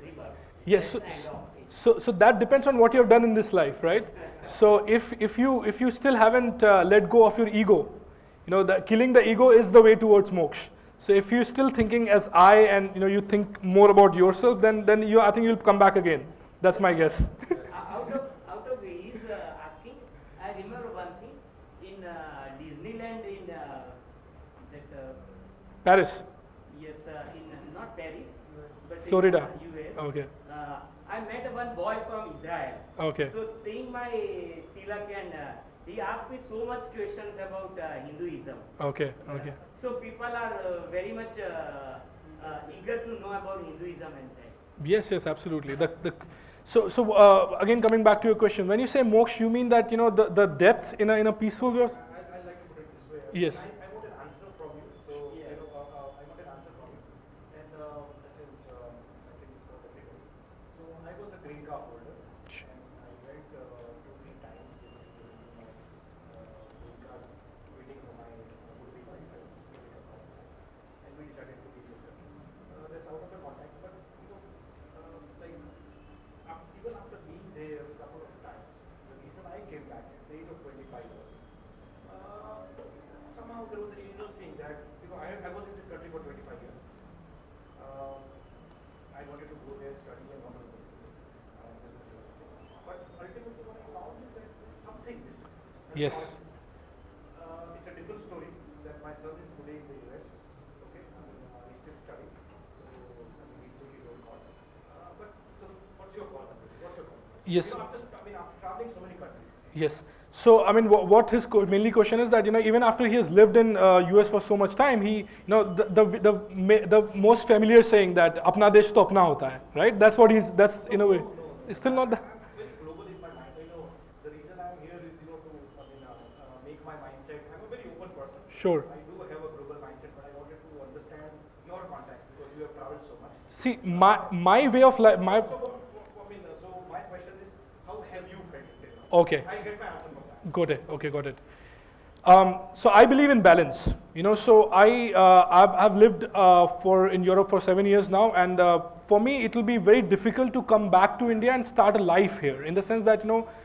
rebirth. Yes. That's kind of it. So that depends on what you have done in this life, right? So if you still haven't let go of your ego, you know, killing the ego is the way towards moksha. So if you're still thinking as I, and you think more about yourself, then I think you'll come back again. That's my guess. Out of his asking, I remember one thing in Disneyland in that Paris, yes in not Paris but Florida. in US. Okay. I met one boy from Israel. Okay. So seeing my tilak and he asked me so much questions about Hinduism. Okay. Okay. So people are very much eager to know about Hinduism and that. Yes, absolutely. So again, coming back to your question, when you say moksha, you mean that the death in a peaceful way? I like to put it this way. Yes. I want an answer from you. So, Yeah. I want an answer from you. And since I think it's not everybody. So, I was a green card holder. And I went 2-3 times basically during my green card waiting for my would-be wife and we decided to leave this country. That's out of the context, but like even after being there a couple of times, the reason I came back at the age of 25 years, somehow there was an inner thing that I was in this country for 25 years. I wanted to go there, study, and one of the business. But ultimately, what I found is that there's something missing. Yes. It's a different story that my son is today in the US. Okay, he's still studying, so he took his own call. But so, what's your call on this? What's your call? Yes. After traveling so many countries. Yes. So I mean, what his mainly question is that even after he has lived in US for so much time, he the most familiar saying that "अपना देश तो अपना होता है," right? That's in a way. It's still not that. I'm very global in my mind. The reason I'm here is to make my mindset. I'm a very open person. Sure. I do have a global mindset, but I wanted to understand your context because you have traveled so much. See, my way of life, So my question is, how have you felt it? Okay. I get my answer from that. Got it. Okay, got it. So I believe in balance. So I've lived in Europe for 7 years now, and for me it will be very difficult to come back to India and start a life here. In the sense that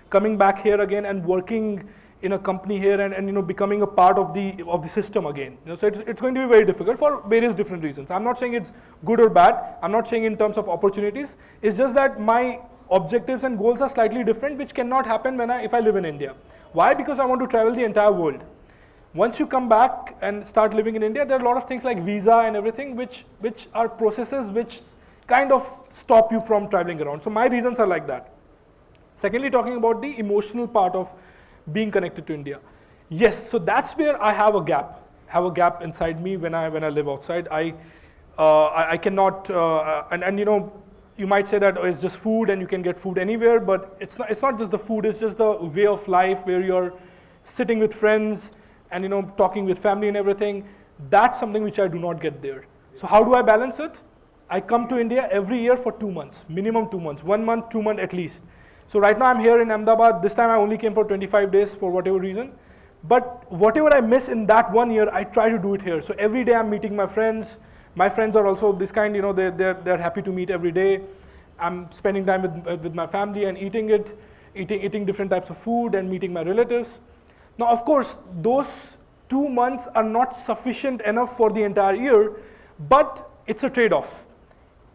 coming back here again and working in a company here and becoming a part of the system again. So it's going to be very difficult for various different reasons. I'm not saying it's good or bad. I'm not saying in terms of opportunities. It's just that my objectives and goals are slightly different, which cannot happen if I live in India. Why? Because I want to travel the entire world. Once you come back and start living in India, there are a lot of things like visa and everything, which are processes which kind of stop you from traveling around. So my reasons are like that. Secondly, talking about the emotional part of being connected to India. Yes, so that's where I have a gap inside me when I live outside. I cannot, you might say that it's just food and you can get food anywhere, but it's not just the food, it's just the way of life where you're sitting with friends and talking with family and everything. That's something which I do not get there. So how do I balance it? I come to India every year for 2 months, minimum 2 months, 1 month, 2 months at least. So right now I'm here in Ahmedabad. This time I only came for 25 days for whatever reason. But whatever I miss in that 1 year, I try to do it here. So every day I'm meeting my friends. My friends are also this kind, they're happy to meet every day. I'm spending time with my family and eating different types of food and meeting my relatives. Now, of course, those 2 months are not sufficient enough for the entire year, but it's a trade-off.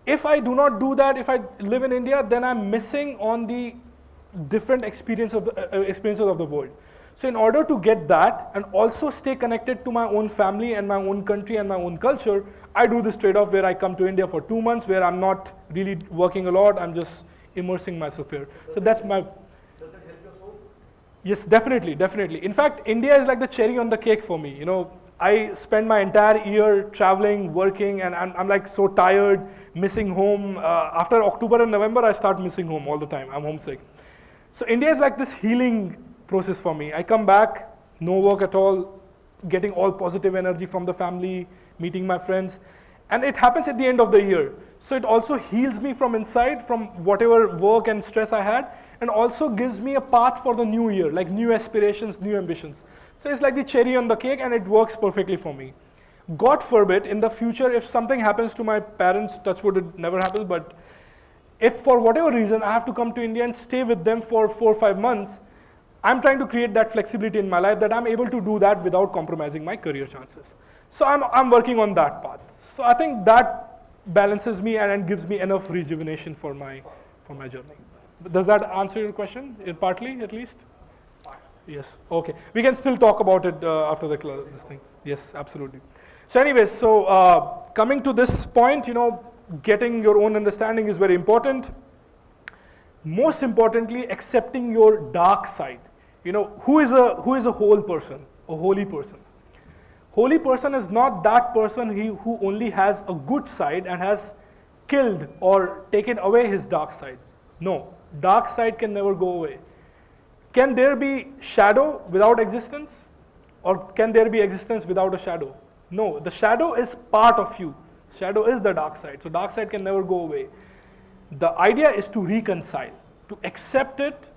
If I do not do that, if I live in India, then I'm missing on the different experiences of the world. So in order to get that and also stay connected to my own family and my own country and my own culture, I do this trade-off where I come to India for 2 months where I'm not really working a lot, I'm just immersing myself here. So that's my... Does that help your soul? Yes, definitely, definitely. In fact, India is like the cherry on the cake for me. You know, I spend my entire year traveling, working, and I'm like so tired, missing home. After October and November, I start missing home all the time. I'm homesick. So India is like this healing process for me. I come back, no work at all, getting all positive energy from the family, meeting my friends, and it happens at the end of the year. So it also heals me from inside, from whatever work and stress I had, and also gives me a path for the new year, like new aspirations, new ambitions. So it's like the cherry on the cake, and it works perfectly for me. God forbid, in the future, if something happens to my parents, touch wood, it never happens, but if for whatever reason I have to come to India and stay with them for 4 or 5 months, I'm trying to create that flexibility in my life that I'm able to do that without compromising my career chances. So I'm working on that path. So I think that balances me and gives me enough rejuvenation for my journey. Does that answer your question, partly at least? Yes, okay. We can still talk about it after this thing. Yes, absolutely. So anyways, so coming to this point, you know, getting your own understanding is very important. Most importantly, accepting your dark side. You know, who is a whole person, a holy person? Holy person is not that person who only has a good side and has killed or taken away his dark side. No, dark side can never go away. Can there be shadow without existence? Or can there be existence without a shadow? No, the shadow is part of you. Shadow is the dark side. So dark side can never go away. The idea is to reconcile, to accept it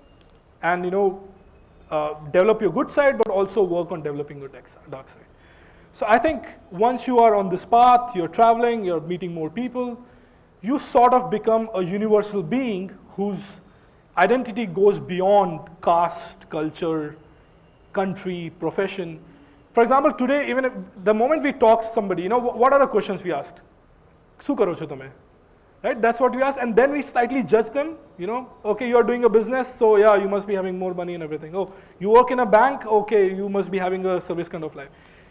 and, you know, develop your good side, but also work on developing your dark side. So I think once you are on this path, you're traveling, you're meeting more people, you sort of become a universal being whose identity goes beyond caste, culture, country, profession. For example, today, even if the moment we talk to somebody, you know, what are the questions we asked? Su karo cho tumhe? Right? That's what we ask, and then we slightly judge them. You know, okay, you are doing a business, so yeah, you must be having more money and everything. Oh, you work in a bank, okay, you must be having a service kind of life.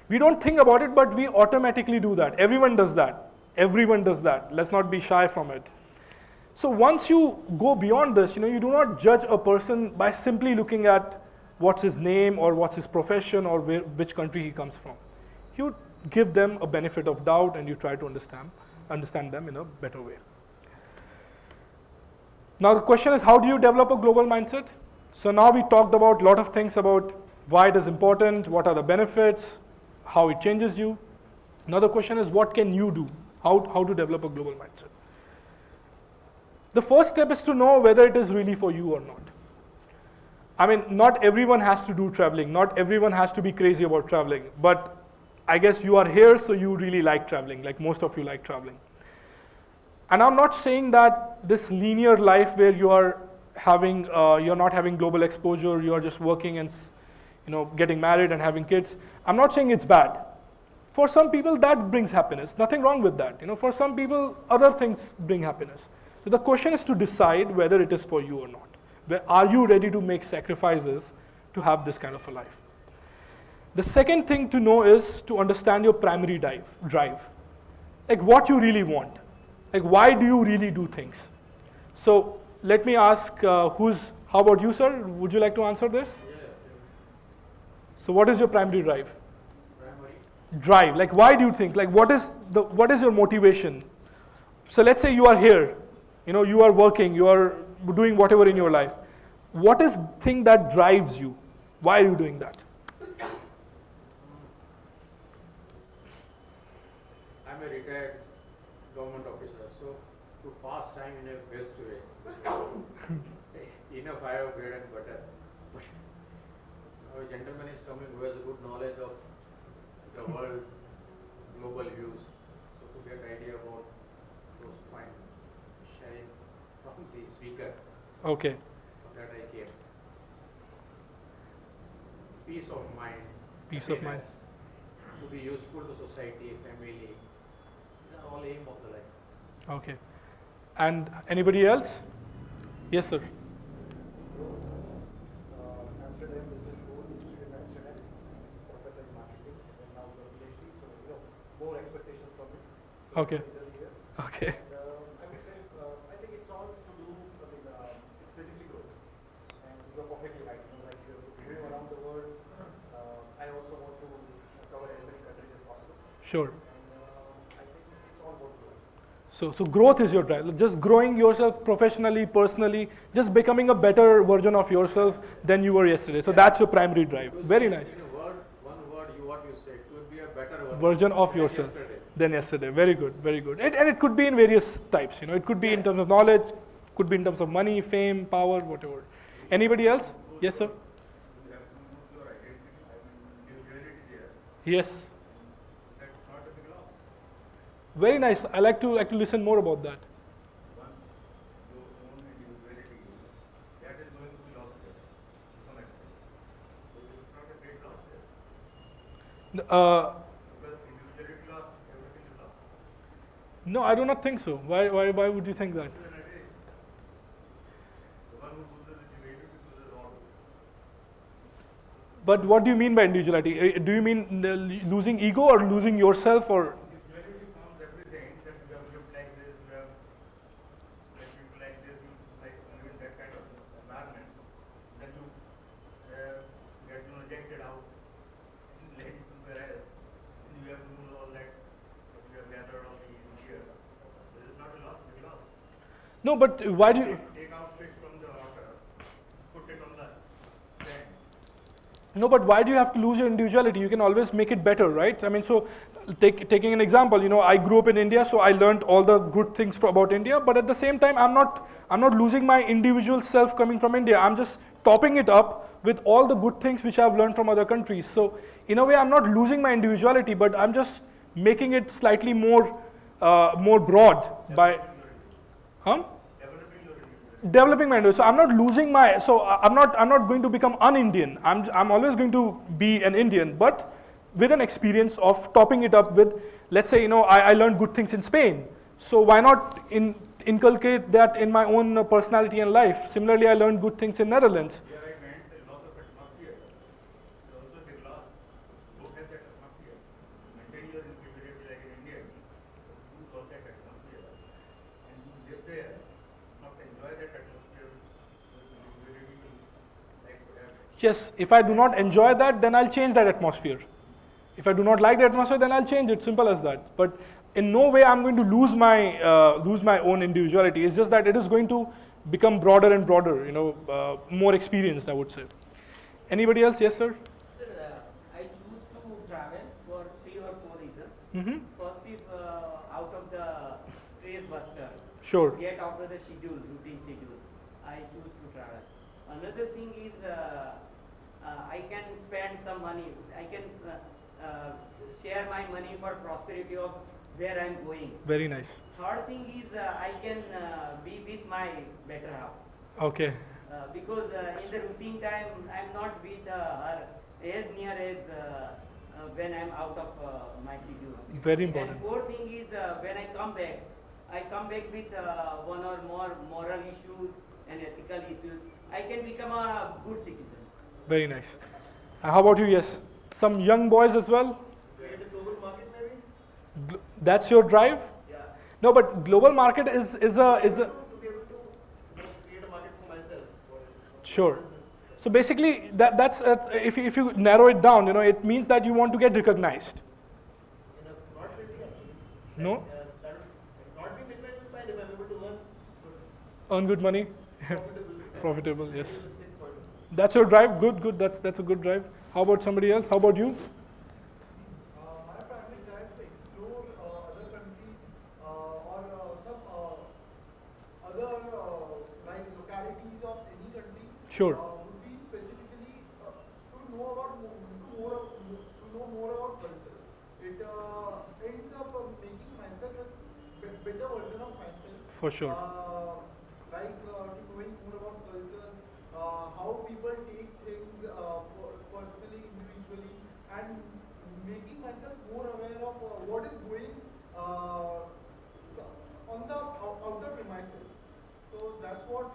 We don't think about it, but we automatically do that. Everyone does that. Everyone does that. Let's not be shy from it. So once you go beyond this, you know, you do not judge a person by simply looking at what's his name or what's his profession or which country he comes from. You give them a benefit of doubt and you try to understand them in a better way. Now the question is, how do you develop a global mindset? So now we talked about a lot of things about why it is important, what are the benefits, how it changes you. Now the question is, what can you do? How to develop a global mindset? The first step is to know whether it is really for you or not. I mean, not everyone has to do traveling. Not everyone has to be crazy about traveling. But I guess you are here, so you really like traveling, like most of you like traveling. And I'm not saying that this linear life where you are having, you're not having global exposure, you are just working and, you know, getting married and having kids. I'm not saying it's bad. For some people, that brings happiness. Nothing wrong with that. You know, for some people, other things bring happiness. So the question is to decide whether it is for you or not. Are you ready to make sacrifices to have this kind of a life? The second thing to know is to understand your primary drive. Like what you really want. Like why do you really do things? So let me ask, how about you, sir? Would you like to answer this? Yeah. So what is your primary drive? Primary. Drive, like why do you think? Like what is your motivation? So let's say you are here, you know, you are working, you are doing whatever in your life. What is the thing that drives you? Why are you doing that? I'm a retired government officer, so to pass time in a best way. Enough I have bread and butter. But now a gentleman is coming who has a good knowledge of the world, global views. So to get idea about those points, sharing from the speaker. Okay. That I came. Peace of mind. Peace of mind. happiness, to be useful to society, family. These are all aim of the life. Okay. And anybody else? Yes, sir. Amsterdam Business School, Institute Okay. Recently here. Okay. And I would say, I think it's all to do, it's basically growth. And you're perfectly right. Like you're moving around the world. I also want to cover as many countries as possible. Sure. And I think it's all about growth. So growth is your drive. Just growing yourself professionally, personally, just becoming a better version of yourself than you were yesterday. So that's your primary drive. Very nice. In a word, one word, what you said, to be a better Version of than yourself yesterday. than yesterday. Very good, very good. And it could be in various types. It could be in terms of knowledge, could be in terms of money, fame, power, whatever. Anybody else? Yes, sir. Yes. Very nice. I like to listen more about that. Uh, no, I do not think so. Why would you think that? But what do you mean by individuality? Do you mean losing ego or losing yourself or? No, but why do you? No, but why do you have to lose your individuality? You can always make it better, right? I mean, so taking an example, I grew up in India, so I learned all the good things about India. But at the same time, I'm not losing my individual self coming from India. I'm just topping it up with all the good things which I've learned from other countries. So in a way, I'm not losing my individuality, but I'm just making it slightly more broad by. Huh? Developing my Indian. So I'm not losing my. So I'm not going to become un-Indian. I'm always going to be an Indian, but with an experience of topping it up with, let's say, I learned good things in Spain. So why not inculcate that in my own personality and life? Similarly, I learned good things in Netherlands. Yes, if I do not enjoy that, then I'll change that atmosphere. If I do not like the atmosphere, then I'll change it. Simple as that. But in no way I'm going to lose my own individuality. It's just that it is going to become broader and broader. More experienced, I would say. Anybody else? Yes, sir. Sir, I choose to travel for 3 or 4 reasons. Mm-hmm. First is out of the stress buster. Sure. Get out of the routine schedule. I choose to travel. Another thing is I can spend some money. I can share my money for prosperity of where I'm going. Very nice. Third thing is I can be with my better half. Okay. Because in the routine time, I'm not with her as near as when I'm out of my schedule. Very important. And fourth thing is when I come back with one or more moral issues and ethical issues. I can become a good citizen. Very nice. How about you? Yes. Some young boys as well? Create a global market maybe? That's your drive? Yeah. No, but global market is a. To be able to create a market for myself. Sure. So basically, that's if you narrow it down, it means that you want to get recognized. Not really actually. No? That not being recognized is fine if I'm able to Earn good money. profitable. Profitable, yes. That's your drive. Good. That's a good drive. How about somebody else? How about you? My primary drive to explore other countries or some other like localities of any country. Sure. Would be specifically to know more about culture. It ends up making myself a better version of myself. For sure. Like knowing more about cultures, how people take things personally, individually, and making myself more aware of what is going on the outer premises. So that's what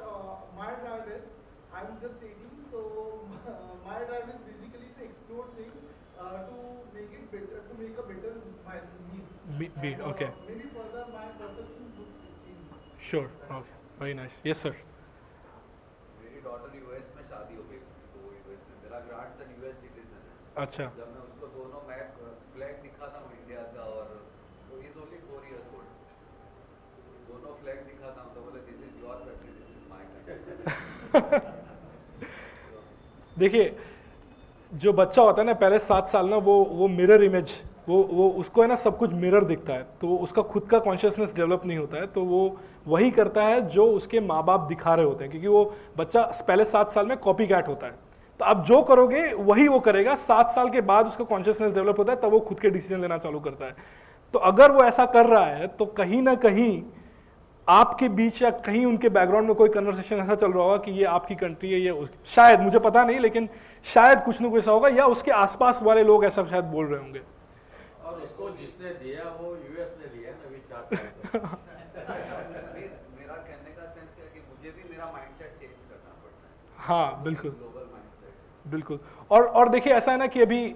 my drive is. I'm just 18, so my drive is basically to explore things to make it better, to make a better me. And, Okay. maybe further my perceptions would change. Sure. Okay. Very nice. Yes, sir. मेरी daughter US में शादी हो गई तो वो US में मेरा grandson US citizen है अच्छा. जब मैं उसको दोनों मैप फ्लैग दिखाता हूँ इंडिया का और तो इज ओनली 4 years old दोनों फ्लैग दिखाता हूँ तो बोले this is your country this is my country देखिए जो बच्चा होता है ना पहले 7 साल ना वो मिरर इमेज वो उसको है ना सब कुछ मिरर दिखता है तो उसका खुद का कॉन्शियसनेस डेवलप नहीं होता है तो वो वही करता है जो उसके माँ बाप दिखा रहे होते हैं क्योंकि वो बच्चा पहले 7 साल में कॉपी कैट होता है तो आप जो करोगे वही वो करेगा 7 साल के बाद उसका कॉन्शियसनेस डेवलप होता है तब वो खुद के डिसीजन लेना चालू करता है तो अगर वो ऐसा कर रहा है तो कहीं ना कहीं आपके बीच या कहीं उनके बैकग्राउंड में कोई कन्वर्सेशन ऐसा चल रहा होगा कि ये आपकी कंट्री है ये शायद मुझे पता नहीं लेकिन शायद कुछ ना कुछ ऐसा होगा या उसके आसपास वाले लोग ऐसा शायद बोल रहे होंगे और उसको जिसने दिया वो यूएस ने दिया ना अभी 4 साल मेरा कहने का सेंस है कि मुझे भी मेरा माइंडसेट चेंज करना पड़ता है हाँ बिल्कुल ग्लोबल माइंडसेट बिल्कुल और देखिए ऐसा है ना कि अभी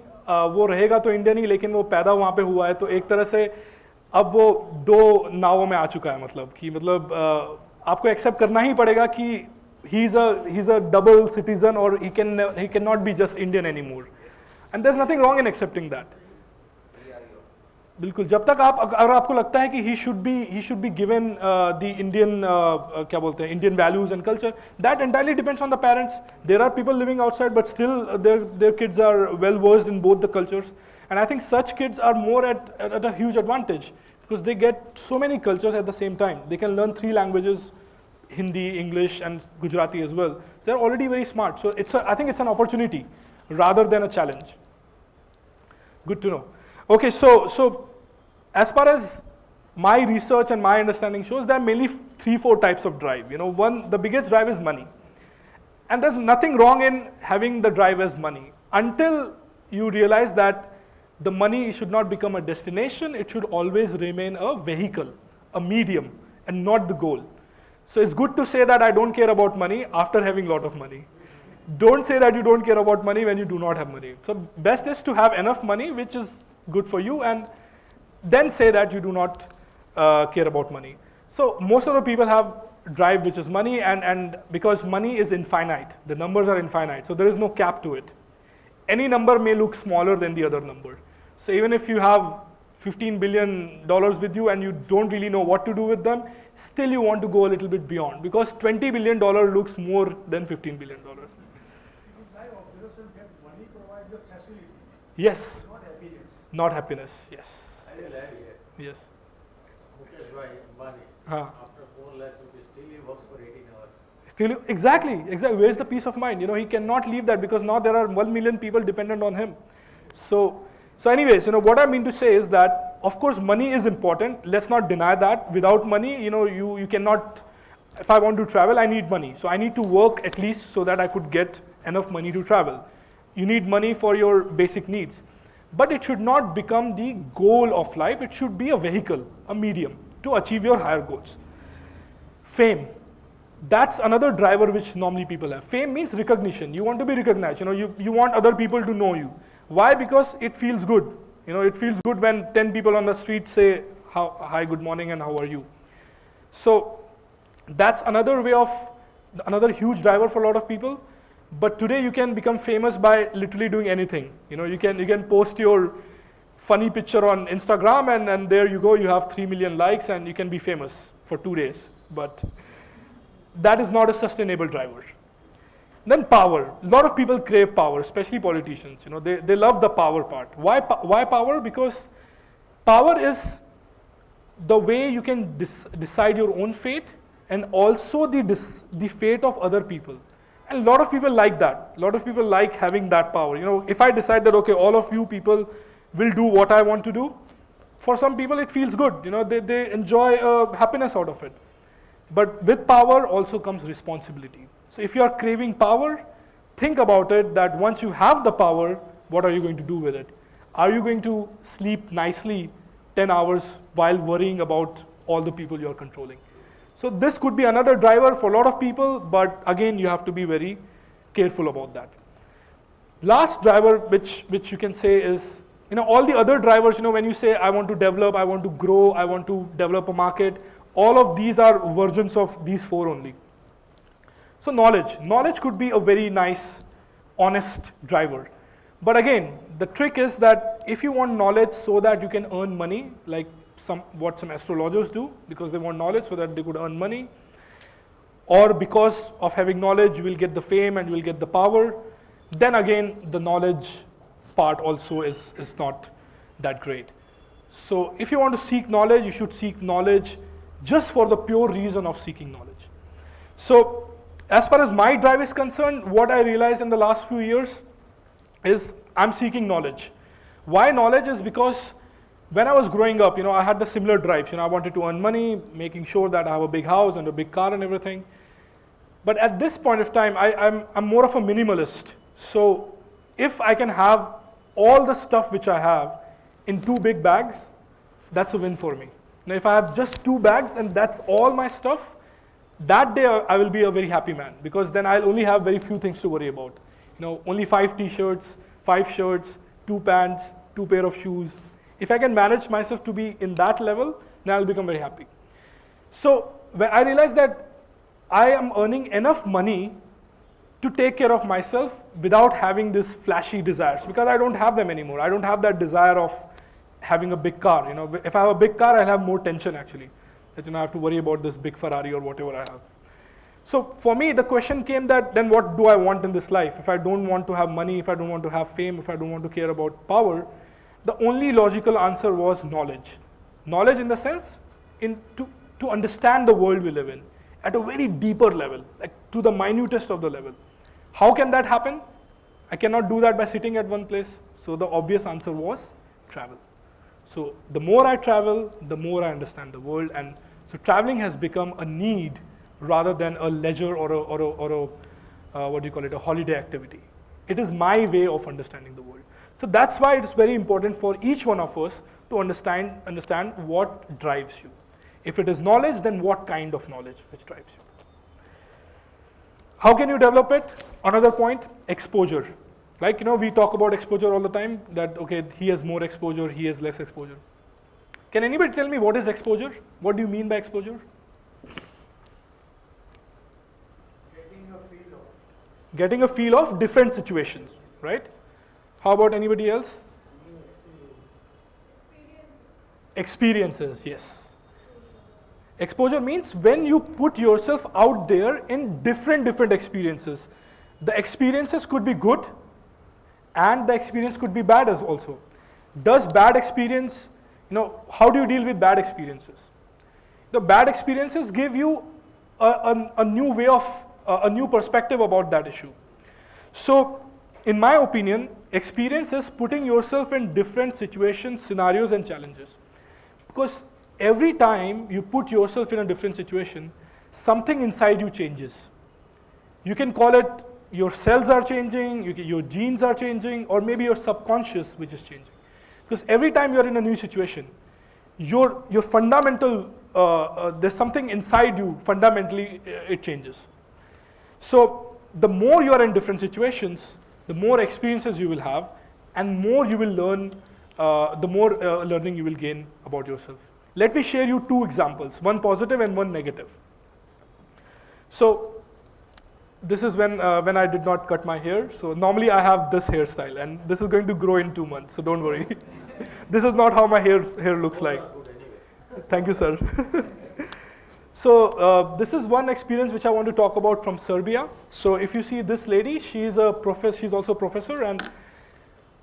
वो रहेगा तो इंडियन ही लेकिन वो पैदा वहाँ पे हुआ है तो एक तरह से अब वो 2 नावों में आ चुका है मतलब आपको एक्सेप्ट करना ही पड़ेगा कि he is a double citizen or he cannot be just Indian anymore and there's nothing wrong in accepting that बिल्कुल जब तक अगर आपको लगता है कि he should be given the Indian क्या बोलते हैं Indian values and culture that entirely depends on the parents there are people living outside but still their kids are well versed in both the cultures and I think such kids are more at a huge advantage because they get so many cultures at the same time they can learn 3 languages Hindi, English and Gujarati as well they're already very smart so I think it's an opportunity rather than a challenge good to know okay so as far as my research and my understanding shows there are mainly 3-4 types of drive the biggest drive is money and there's nothing wrong in having the drive as money until you realize that the money should not become a destination it should always remain a vehicle a medium and not the goal so it's good to say that I don't care about money after having a lot of money. Don't say that you don't care about money when you do not have money. So best is to have enough money which is good for you and then say that you do not care about money. So most of the people have drive which is money and because money is infinite, the numbers are infinite, so there is no cap to it. Any number may look smaller than the other number. So even if you have $15 billion with you and you don't really know what to do with them, still you want to go a little bit beyond because $20 billion looks more than $15 billion. My observation that money provides the facility, Yes, not happiness. not happiness, yes. I will add here Yes. Mukesh Bhai Ambani Huh. after 4 lakhs rupees still he works for 18 hours Still, exactly. Where's the peace of mind? He cannot leave that because now there are 1 million people dependent on him. So anyways, what I mean to say is that, of course, money is important. Let's not deny that. Without money, you cannot, if I want to travel, I need money. So I need to work at least so that I could get enough money to travel. You need money for your basic needs. But it should not become the goal of life. It should be a vehicle, a medium to achieve your higher goals. Fame. That's another driver which normally people have. Fame means recognition. You want to be recognized. You want other people to know you. Why? Because it feels good. It feels good when 10 people on the street say, hi, good morning, and how are you? So that's another huge driver for a lot of people. But today you can become famous by literally doing anything. You can post your funny picture on Instagram and there you go, you have 3 million likes and you can be famous for 2 days. But that is not a sustainable driver. Then power. A lot of people crave power, especially politicians. They love the power part. Why power? Because power is the way you can decide your own fate and also the fate of other people. And a lot of people like that. A lot of people like having that power. If I decide that, okay, all of you people will do what I want to do, for some people it feels good. They enjoy happiness out of it. But with power also comes responsibility. So if you are craving power, think about it that once you have the power, what are you going to do with it? Are you going to sleep nicely 10 hours while worrying about all the people you are controlling? So this could be another driver for a lot of people, but again, you have to be very careful about that. Last driver, which you can say is all the other drivers, when you say I want to develop, I want to grow, I want to develop a market, all of these are versions of these 4 only. So knowledge could be a very nice, honest driver. But again, the trick is that if you want knowledge so that you can earn money, like what some astrologers do, because they want knowledge so that they could earn money, or because of having knowledge you will get the fame and you will get the power, then again the knowledge part also is not that great. So if you want to seek knowledge, you should seek knowledge just for the pure reason of seeking knowledge. So as far as my drive is concerned, what I realized in the last few years is I'm seeking knowledge. Why knowledge is because when I was growing up, I had the similar drives. I wanted to earn money, making sure that I have a big house and a big car and everything. But at this point of time, I'm more of a minimalist. So if I can have all the stuff which I have in 2 big bags, that's a win for me. Now if I have just 2 bags and that's all my stuff, that day I will be a very happy man, because then I'll only have very few things to worry about. Only 5 t-shirts, 5 shirts, 2 pants, 2 pair of shoes. If I can manage myself to be in that level, then I'll become very happy. So when I realized that I am earning enough money to take care of myself without having these flashy desires, because I don't have them anymore. I don't have that desire of having a big car. If I have a big car, I'll have more tension actually, that I have to worry about this big Ferrari or whatever I have. So for me, the question came that then what do I want in this life? If I don't want to have money, if I don't want to have fame, if I don't want to care about power, the only logical answer was knowledge. Knowledge in the sense, to understand the world we live in at a very deeper level, like to the minutest of the level. How can that happen? I cannot do that by sitting at one place. So the obvious answer was travel. So the more I travel, the more I understand the world. And so traveling has become a need rather than a leisure or a holiday activity. It is my way of understanding the world. So that's why it's very important for each one of us to understand what drives you. If it is knowledge, then what kind of knowledge which drives you? How can you develop it? Another point, exposure. Like, we talk about exposure all the time, that, okay, he has more exposure, he has less exposure. Can anybody tell me what is exposure? What do you mean by exposure? Getting a feel of different situations, right? How about anybody else? Experiences, yes. Exposure means when you put yourself out there in different experiences. The experiences could be good and the experience could be bad as also. Does bad experience, how do you deal with bad experiences? The bad experiences give you a new way of, a new perspective about that issue. So, in my opinion, experience is putting yourself in different situations, scenarios and challenges. Because every time you put yourself in a different situation, something inside you changes. You can call it your cells are changing, your genes are changing, or maybe your subconscious which is changing. Because every time you're in a new situation, your fundamental, there's something inside you, fundamentally it changes. So the more you are in different situations, the more experiences you will have, and more you will learn, the more learning you will gain about yourself. Let me share you 2 examples, one positive and one negative. So this is when I did not cut my hair. So normally I have this hairstyle, and this is going to grow in 2 months, so don't worry. This is not how my hair looks like. Thank you, sir. So this is one experience which I want to talk about from Serbia. So if you see this lady, she's also a professor, and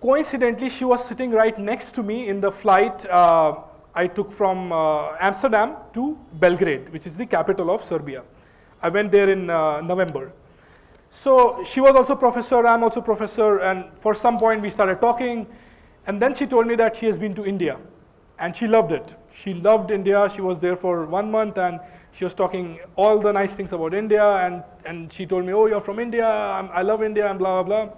coincidentally she was sitting right next to me in the flight I took from Amsterdam to Belgrade, which is the capital of Serbia. I went there in November. So she was also professor, I'm also professor, and for some point we started talking, and then she told me that she has been to India, and she loved it. She loved India. She was there for 1 month, and she was talking all the nice things about India, and she told me, oh, you're from India, I love India, and blah, blah, blah.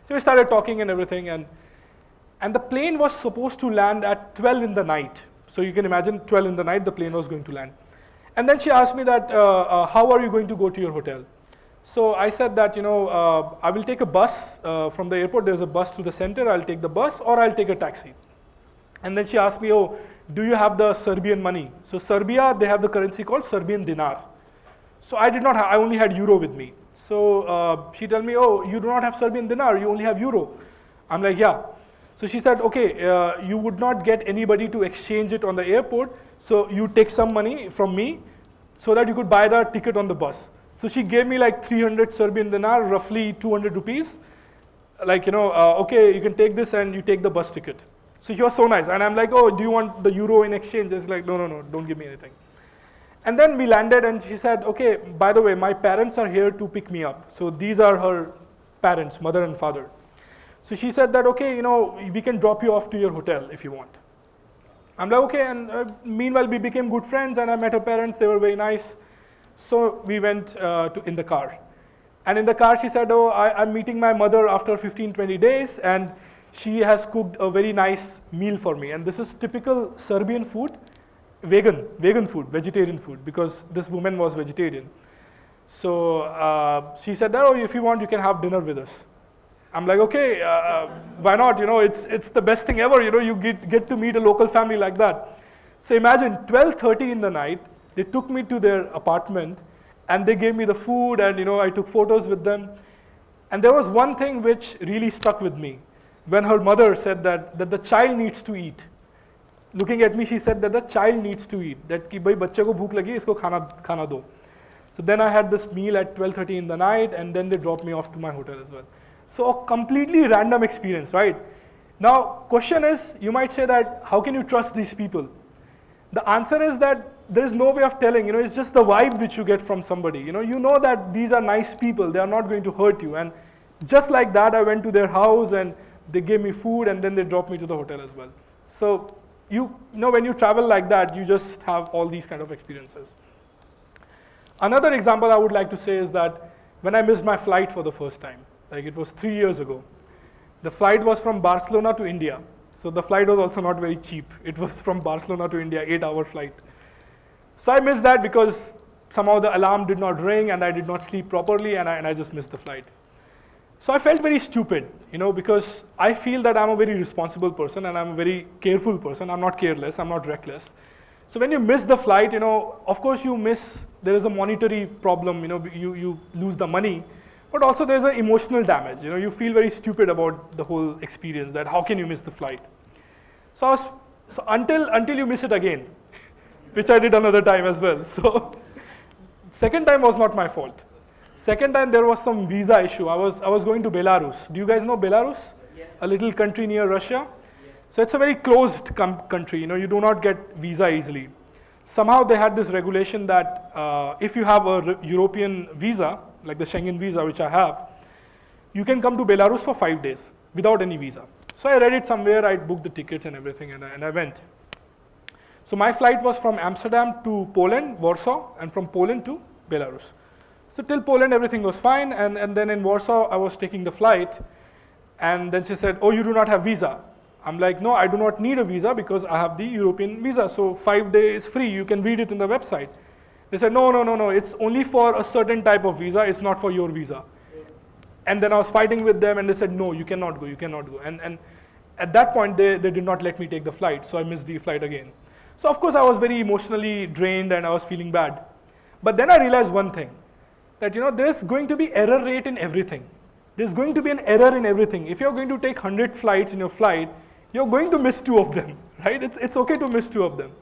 So we started talking and everything, and the plane was supposed to land at 12 in the night. So you can imagine 12 in the night, the plane was going to land. And then she asked me that, how are you going to go to your hotel? So I said that, I will take a bus from the airport. There's a bus to the center. I'll take the bus or I'll take a taxi. And then she asked me, oh, do you have the Serbian money? So Serbia, they have the currency called Serbian dinar. So I did not have, I only had euro with me. So she told me, oh, you do not have Serbian dinar, you only have euro. I'm like, yeah. So she said, okay, you would not get anybody to exchange it on the airport, so you take some money from me so that you could buy the ticket on the bus. So she gave me like 300 Serbian dinar, roughly 200 rupees. Like, okay, you can take this and you take the bus ticket. So he was so nice. And I'm like, oh, do you want the euro in exchange? It's like, no, don't give me anything. And then we landed and she said, okay, by the way, my parents are here to pick me up. So these are her parents, mother and father. So she said that, okay, we can drop you off to your hotel if you want. I'm like, okay, and meanwhile we became good friends and I met her parents, they were very nice. So we went in the car. And in the car she said, oh, I'm meeting my mother after 15, 20 days and she has cooked a very nice meal for me. And this is typical Serbian food, vegan food, vegetarian food, because this woman was vegetarian. So she said that, oh, if you want, you can have dinner with us. I'm like, okay, why not? It's the best thing ever. You get to meet a local family like that. So imagine 12:30 in the night, they took me to their apartment and they gave me the food and I took photos with them. And there was one thing which really stuck with me. When her mother said that the child needs to eat. Looking at me, she said that the child needs to eat. That ki bhai bachche ko bhook lagi, isko khana do. So then I had this meal at 12:30 in the night and then they dropped me off to my hotel as well. So a completely random experience, right? Now, question is, you might say that, how can you trust these people? The answer is that there is no way of telling, it's just the vibe which you get from somebody. You know that these are nice people, they are not going to hurt you. And just like that, I went to their house and they gave me food and then they dropped me to the hotel as well. So, when you travel like that, you just have all these kind of experiences. Another example I would like to say is that when I missed my flight for the first time, like it was 3 years ago. The flight was from Barcelona to India. So the flight was also not very cheap. It was from Barcelona to India, 8-hour flight. So I missed that because somehow the alarm did not ring and I did not sleep properly and I just missed the flight. So I felt very stupid, because I feel that I'm a very responsible person and I'm a very careful person. I'm not careless, I'm not reckless. So when you miss the flight, of course you miss, there is a monetary problem, you lose the money. But also there's an emotional damage. You feel very stupid about the whole experience, that how can you miss the flight? So until you miss it again, which I did another time as well. So second time was not my fault. Second time there was some visa issue. I was going to Belarus. Do you guys know Belarus? Yes. A little country near Russia. Yes. So it's a very closed country. You do not get visa easily. Somehow they had this regulation that if you have a European visa, like the Schengen visa, which I have, you can come to Belarus for 5 days without any visa. So I read it somewhere, I booked the tickets and everything, and I went. So my flight was from Amsterdam to Poland, Warsaw, and from Poland to Belarus. So till Poland, everything was fine, and then in Warsaw, I was taking the flight, and then she said, oh, you do not have visa. I'm like, no, I do not need a visa because I have the European visa, so 5 days free, you can read it in the website. They said, no, it's only for a certain type of visa, it's not for your visa. And then I was fighting with them and they said, no, you cannot go. And at that point, they did not let me take the flight, so I missed the flight again. So of course, I was very emotionally drained and I was feeling bad. But then I realized one thing, that there's going to be error rate in everything. There's going to be an error in everything. If you're going to take 100 flights in your flight, you're going to miss 2 of them, right? It's okay to miss 2 of them.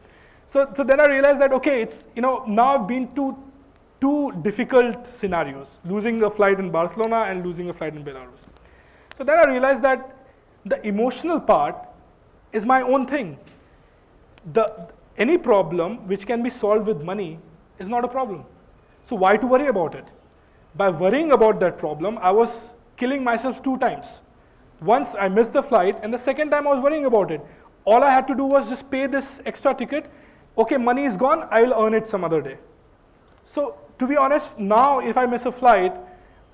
So then I realized that, okay, it's, now I've been to 2 difficult scenarios, losing a flight in Barcelona and losing a flight in Belarus. So then I realized that the emotional part is my own thing. Any problem which can be solved with money is not a problem. So why to worry about it? By worrying about that problem, I was killing myself 2 times. Once I missed the flight, and the second time I was worrying about it. All I had to do was just pay this extra ticket. Okay, money is gone, I'll earn it some other day. So to be honest, now if I miss a flight,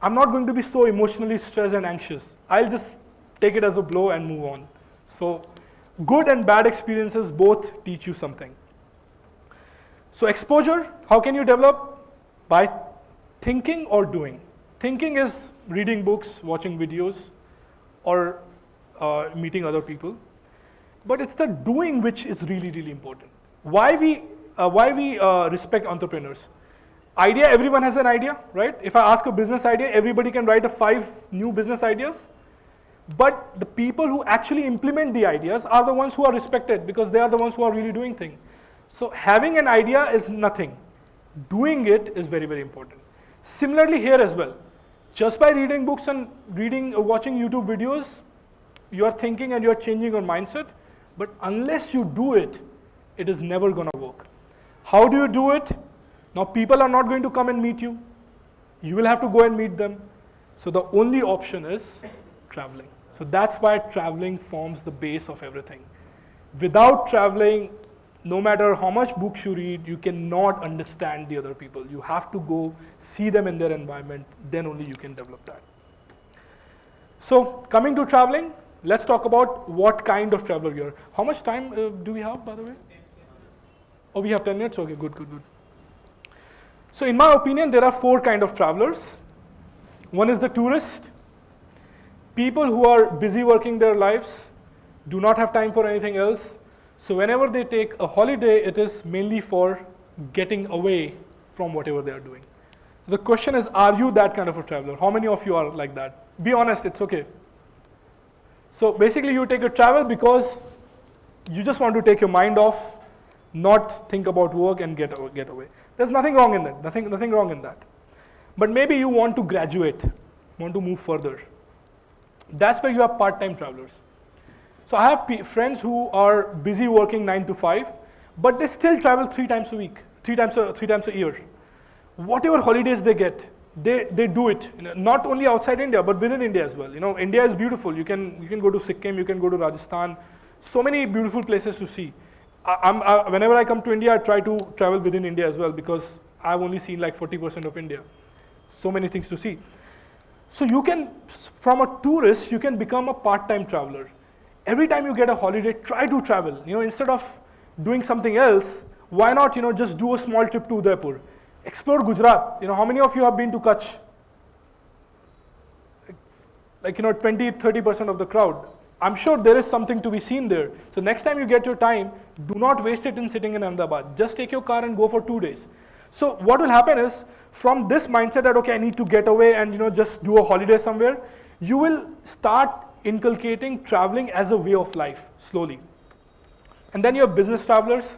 I'm not going to be so emotionally stressed and anxious. I'll just take it as a blow and move on. So good and bad experiences both teach you something. So exposure, how can you develop? By thinking or doing. Thinking is reading books, watching videos, or meeting other people. But it's the doing which is really, really important. Why we respect entrepreneurs? Idea, everyone has an idea, right? If I ask a business idea, everybody can write 5 new business ideas. But the people who actually implement the ideas are the ones who are respected because they are the ones who are really doing things. So having an idea is nothing. Doing it is very, very important. Similarly here as well. Just by reading books and watching YouTube videos, you are thinking and you are changing your mindset. But unless you do it, it is never going to work. How do you do it? Now people are not going to come and meet you. You will have to go and meet them. So the only option is traveling. So that's why traveling forms the base of everything. Without traveling, no matter how much books you read, you cannot understand the other people. You have to go see them in their environment, then only you can develop that. So coming to traveling, let's talk about what kind of traveler you are. How much time do we have, by the way? Oh, we have 10 minutes? Okay, good. So in my opinion, there are 4 kinds of travelers. One is the tourist. People who are busy working their lives, do not have time for anything else. So whenever they take a holiday, it is mainly for getting away from whatever they are doing. So the question is, are you that kind of a traveler? How many of you are like that? Be honest, it's okay. So basically you take a travel because you just want to take your mind off, not think about work and get away. There's nothing wrong in that, nothing wrong in that. But maybe you want to graduate, want to move further. That's where you have part-time travelers. So I have friends who are busy working 9 to 5, but they still travel 3 times a week, 3 times a year. Whatever holidays they get, they do it. Not only outside India, but within India as well. India is beautiful. You can go to Sikkim, you can go to Rajasthan. So many beautiful places to see. Whenever I come to India, I try to travel within India as well because I've only seen like 40% of India. So many things to see. So you can, from a tourist, you can become a part-time traveler. Every time you get a holiday, try to travel. Instead of doing something else, why not, just do a small trip to Udaipur. Explore Gujarat. How many of you have been to Kutch? Like 20-30% of the crowd. I'm sure there is something to be seen there. So next time you get your time, do not waste it in sitting in Ahmedabad. Just take your car and go for 2 days. So what will happen is, from this mindset that, okay, I need to get away and just do a holiday somewhere, you will start inculcating traveling as a way of life, slowly. And then you have business travelers.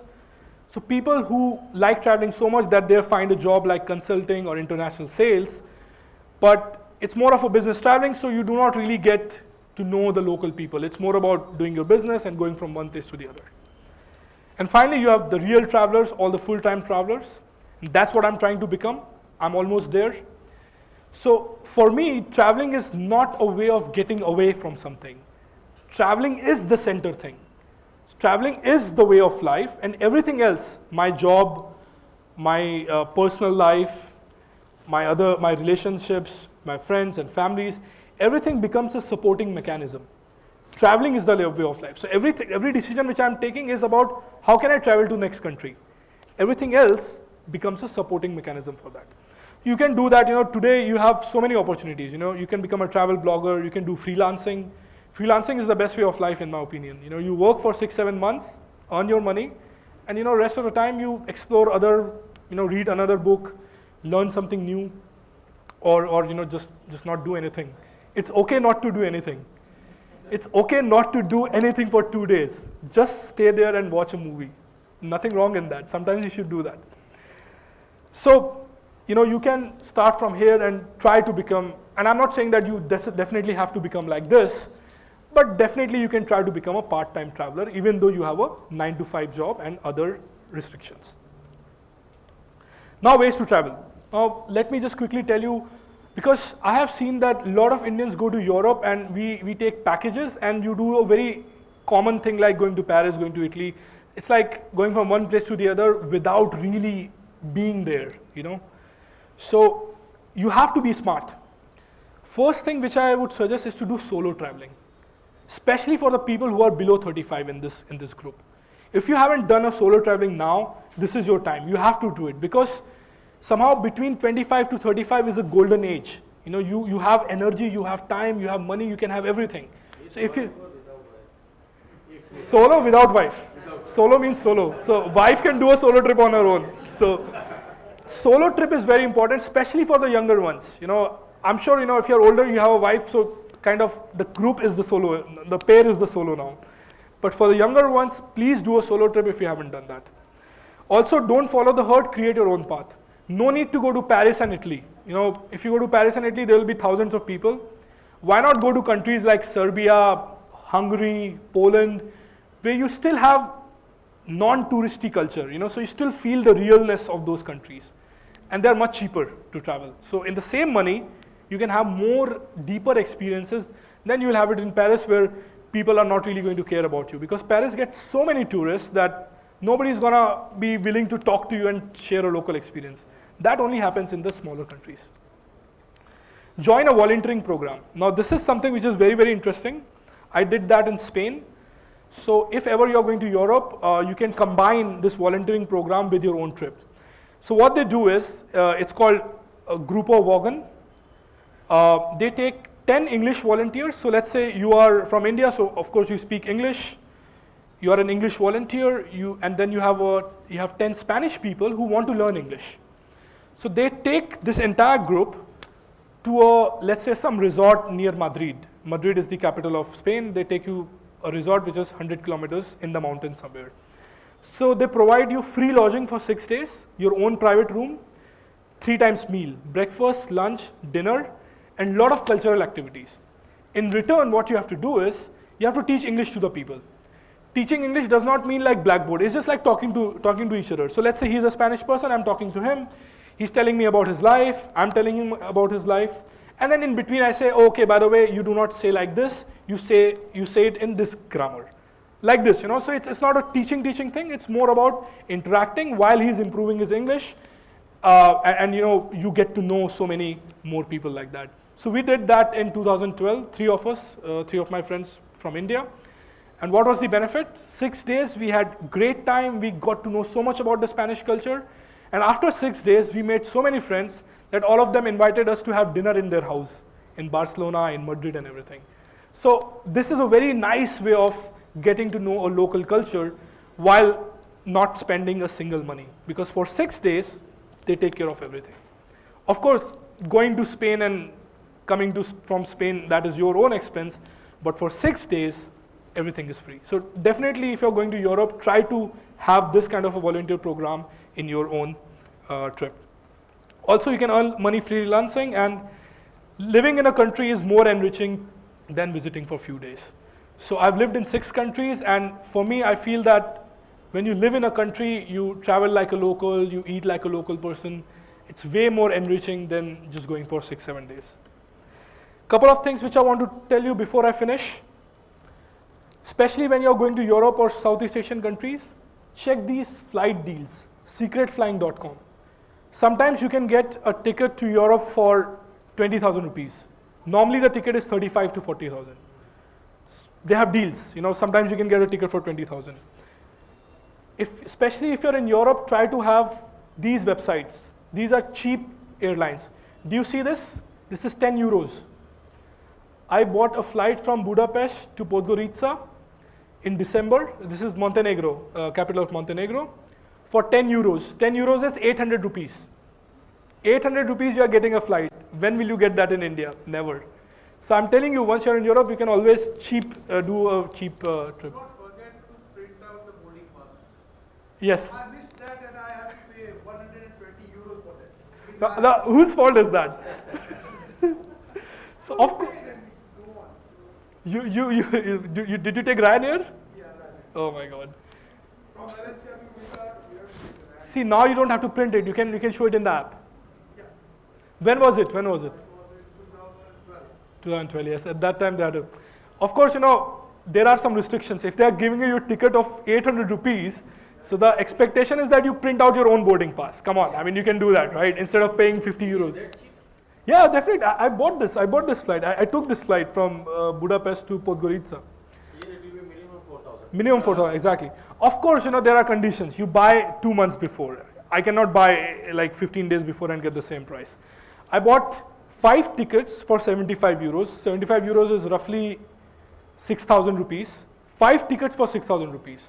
So people who like traveling so much that they find a job like consulting or international sales, but it's more of a business traveling, so you do not really get to know the local people. It's more about doing your business and going from one place to the other. And finally, you have the real travelers, all the full-time travelers. And that's what I'm trying to become. I'm almost there. So for me, traveling is not a way of getting away from something. Traveling is the center thing. Traveling is the way of life, and everything else, my job, my personal life, my relationships, my friends and families, everything becomes a supporting mechanism. Traveling is the way of life. So every decision which I'm taking is about how can I travel to next country. Everything else becomes a supporting mechanism for that. You can do that, today you have so many opportunities, you can become a travel blogger, you can do freelancing. Freelancing is the best way of life in my opinion. You work for 6-7 months, earn your money, and rest of the time you explore other, read another book, learn something new, or just not do anything. It's okay not to do anything. It's okay not to do anything for 2 days. Just stay there and watch a movie. Nothing wrong in that. Sometimes you should do that. So, you can start from here and try to become, and I'm not saying that you definitely have to become like this, but definitely you can try to become a part-time traveler even though you have a 9 to 5 job and other restrictions. Now, ways to travel. Now, let me just quickly tell you, because I have seen that a lot of Indians go to Europe and we take packages and you do a very common thing like going to Paris, going to Italy. It's like going from one place to the other without really being there, So you have to be smart. First thing which I would suggest is to do solo traveling, especially for the people who are below 35 in this group. If you haven't done a solo traveling now, this is your time. You have to do it because somehow between 25 to 35 is a golden age. You have energy, you have time, you have money, you can have everything. So if you solo without wife, solo means solo. So wife can do a solo trip on her own. So solo trip is very important, especially for the younger ones. I'm sure if you're older, you have a wife, so kind of the group is the solo, the pair is the solo now. But for the younger ones, please do a solo trip if you haven't done that. Also, don't follow the herd, create your own path. No need to go to Paris and Italy. If you go to Paris and Italy, there will be thousands of people. Why not go to countries like Serbia, Hungary, Poland, where you still have non-touristy culture, so you still feel the realness of those countries. And they're much cheaper to travel. So in the same money, you can have more deeper experiences than you will have it in Paris, where people are not really going to care about you. Because Paris gets so many tourists that nobody's gonna be willing to talk to you and share a local experience. That only happens in the smaller countries. Join a volunteering program. Now this is something which is very, very interesting. I did that in Spain. So if ever you're going to Europe, you can combine this volunteering program with your own trip. So what they do is, it's called a Grupo Wagon. They take 10 English volunteers. So let's say you are from India, so of course you speak English. You are an English volunteer, and then you have 10 Spanish people who want to learn English. So they take this entire group to let's say some resort near Madrid. Madrid is the capital of Spain. They take you a resort which is 100 kilometers in the mountains somewhere. So they provide you free lodging for 6 days, your own private room, 3 times meal, breakfast, lunch, dinner, and a lot of cultural activities. In return, what you have to do is, you have to teach English to the people. Teaching English does not mean like blackboard. It's just like talking to each other. So let's say he's a Spanish person, I'm talking to him. He's telling me about his life, I'm telling him about his life. And then in between I say, oh, okay, by the way, you do not say like this, you say it in this grammar. Like this, so it's not a teaching thing, it's more about interacting while he's improving his English. And you get to know so many more people like that. So we did that in 2012, 3 of us, 3 of my friends from India. And what was the benefit? 6 days, we had great time, we got to know so much about the Spanish culture. And after 6 days, we made so many friends that all of them invited us to have dinner in their house, in Barcelona, in Madrid and everything. So this is a very nice way of getting to know a local culture while not spending a single money. Because for 6 days, they take care of everything. Of course, going to Spain and coming from Spain, that is your own expense. But for 6 days, everything is free. So definitely, if you're going to Europe, try to have this kind of a volunteer program in your own trip. Also, you can earn money freelancing, and living in a country is more enriching than visiting for a few days. So I've lived in 6 countries, and for me, I feel that when you live in a country, you travel like a local, you eat like a local person. It's way more enriching than just going for 6-7 days. Couple of things which I want to tell you before I finish. Especially when you're going to Europe or Southeast Asian countries, check these flight deals, secretflying.com. Sometimes you can get a ticket to Europe for 20,000 rupees. Normally the ticket is 35 to 40,000. They have deals, sometimes you can get a ticket for 20,000. Especially if you're in Europe, try to have these websites. These are cheap airlines. Do you see this? This is 10 euros. I bought a flight from Budapest to Podgorica in December. This is Montenegro, capital of Montenegro, for 10 euros. 10 euros is 800 rupees. 800 rupees you are getting a flight. When will you get that in India? Never. So I'm telling you, once you're in Europe, you can always do a cheap trip. Do not forget to print out the boarding pass. Yes. I missed that and I have to pay 120 euros for that. Now, whose fault is that? So of course, did you take Ryanair? Yeah, right. Oh my God. From Valencia to Visa, we have to pay that. See, now you don't have to print it. You can show it in the app. Yeah. When was it? It was in 2012. 2012. Yes, at that time they had to. Of course, there are some restrictions. If they are giving you a ticket of 800 rupees, so the expectation is that you print out your own boarding pass. Come on, I mean, you can do that, right? Instead of paying 50 euros. Yeah, definitely. I bought this. I bought this flight. I took this flight from Budapest to Podgorica. Here it will be minimum 4,000. Minimum 4,000, exactly. Of course, there are conditions. You buy 2 months before. I cannot buy like 15 days before and get the same price. I bought 5 tickets for 75 euros. 75 euros is roughly 6,000 rupees. 5 tickets for 6,000 rupees.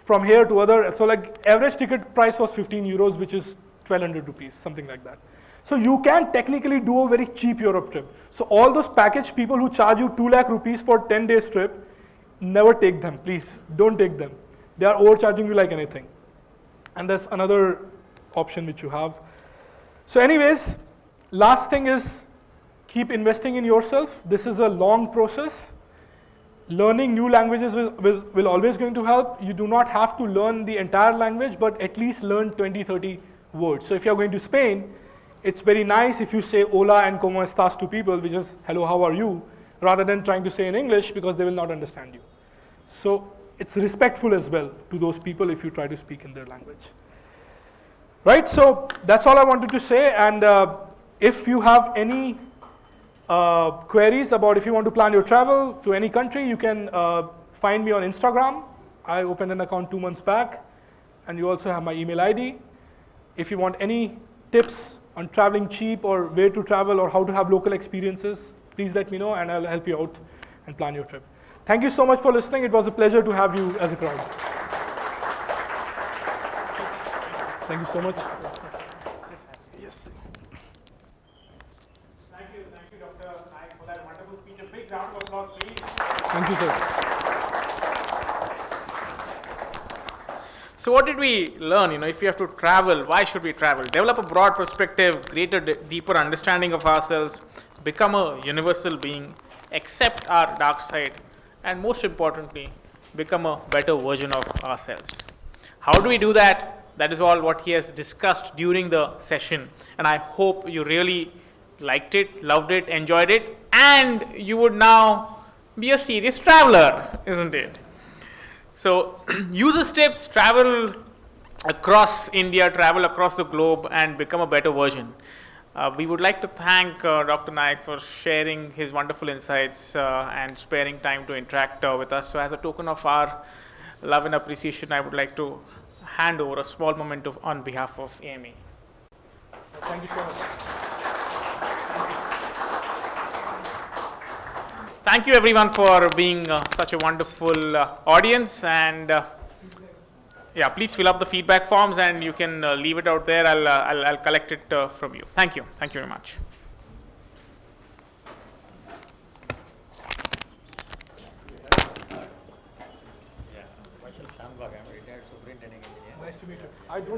From here to other, so like average ticket price was 15 euros, which is 1,200 rupees, something like that. So you can technically do a very cheap Europe trip. So all those package people who charge you 2 lakh rupees for 10 days trip, never take them, please. Don't take them. They are overcharging you like anything. And there's another option which you have. So anyways, last thing is keep investing in yourself. This is a long process. Learning new languages will always going to help. You do not have to learn the entire language, but at least learn 20, 30 words. So if you're going to Spain, it's very nice if you say hola and como estas to people, which is hello, how are you, rather than trying to say in English because they will not understand you. So it's respectful as well to those people if you try to speak in their language. Right, so that's all I wanted to say, and if you have any queries about if you want to plan your travel to any country, you can find me on Instagram. I opened an account 2 months back, and you also have my email ID. If you want any tips on traveling cheap or where to travel or how to have local experiences, please let me know and I'll help you out and plan your trip. Thank you so much for listening. It was a pleasure to have you as a crowd. Thank you so much. Yes. Thank you, Dr. Nayak, for that wonderful speech. A big round of applause, please. Thank you, sir. So what did we learn? If you have to travel, why should we travel? Develop a broad perspective, greater, deeper understanding of ourselves, become a universal being, accept our dark side, and most importantly, become a better version of ourselves. How do we do that? That is all what he has discussed during the session, and I hope you really liked it, loved it, enjoyed it, and you would now be a serious traveler, isn't it? So use his tips, travel across India, travel across the globe, and become a better version. We would like to thank Dr. Nayak for sharing his wonderful insights and sparing time to interact with us. So as a token of our love and appreciation, I would like to hand over a small memento on behalf of AMA. Thank you so much. Thank you everyone for being such a wonderful audience, and yeah, please fill up the feedback forms and you can leave it out there. I'll collect it from you. Thank you very much. Yeah, myself Shambhag, I'm a retired superintending engineer. Nice to meet you. I don't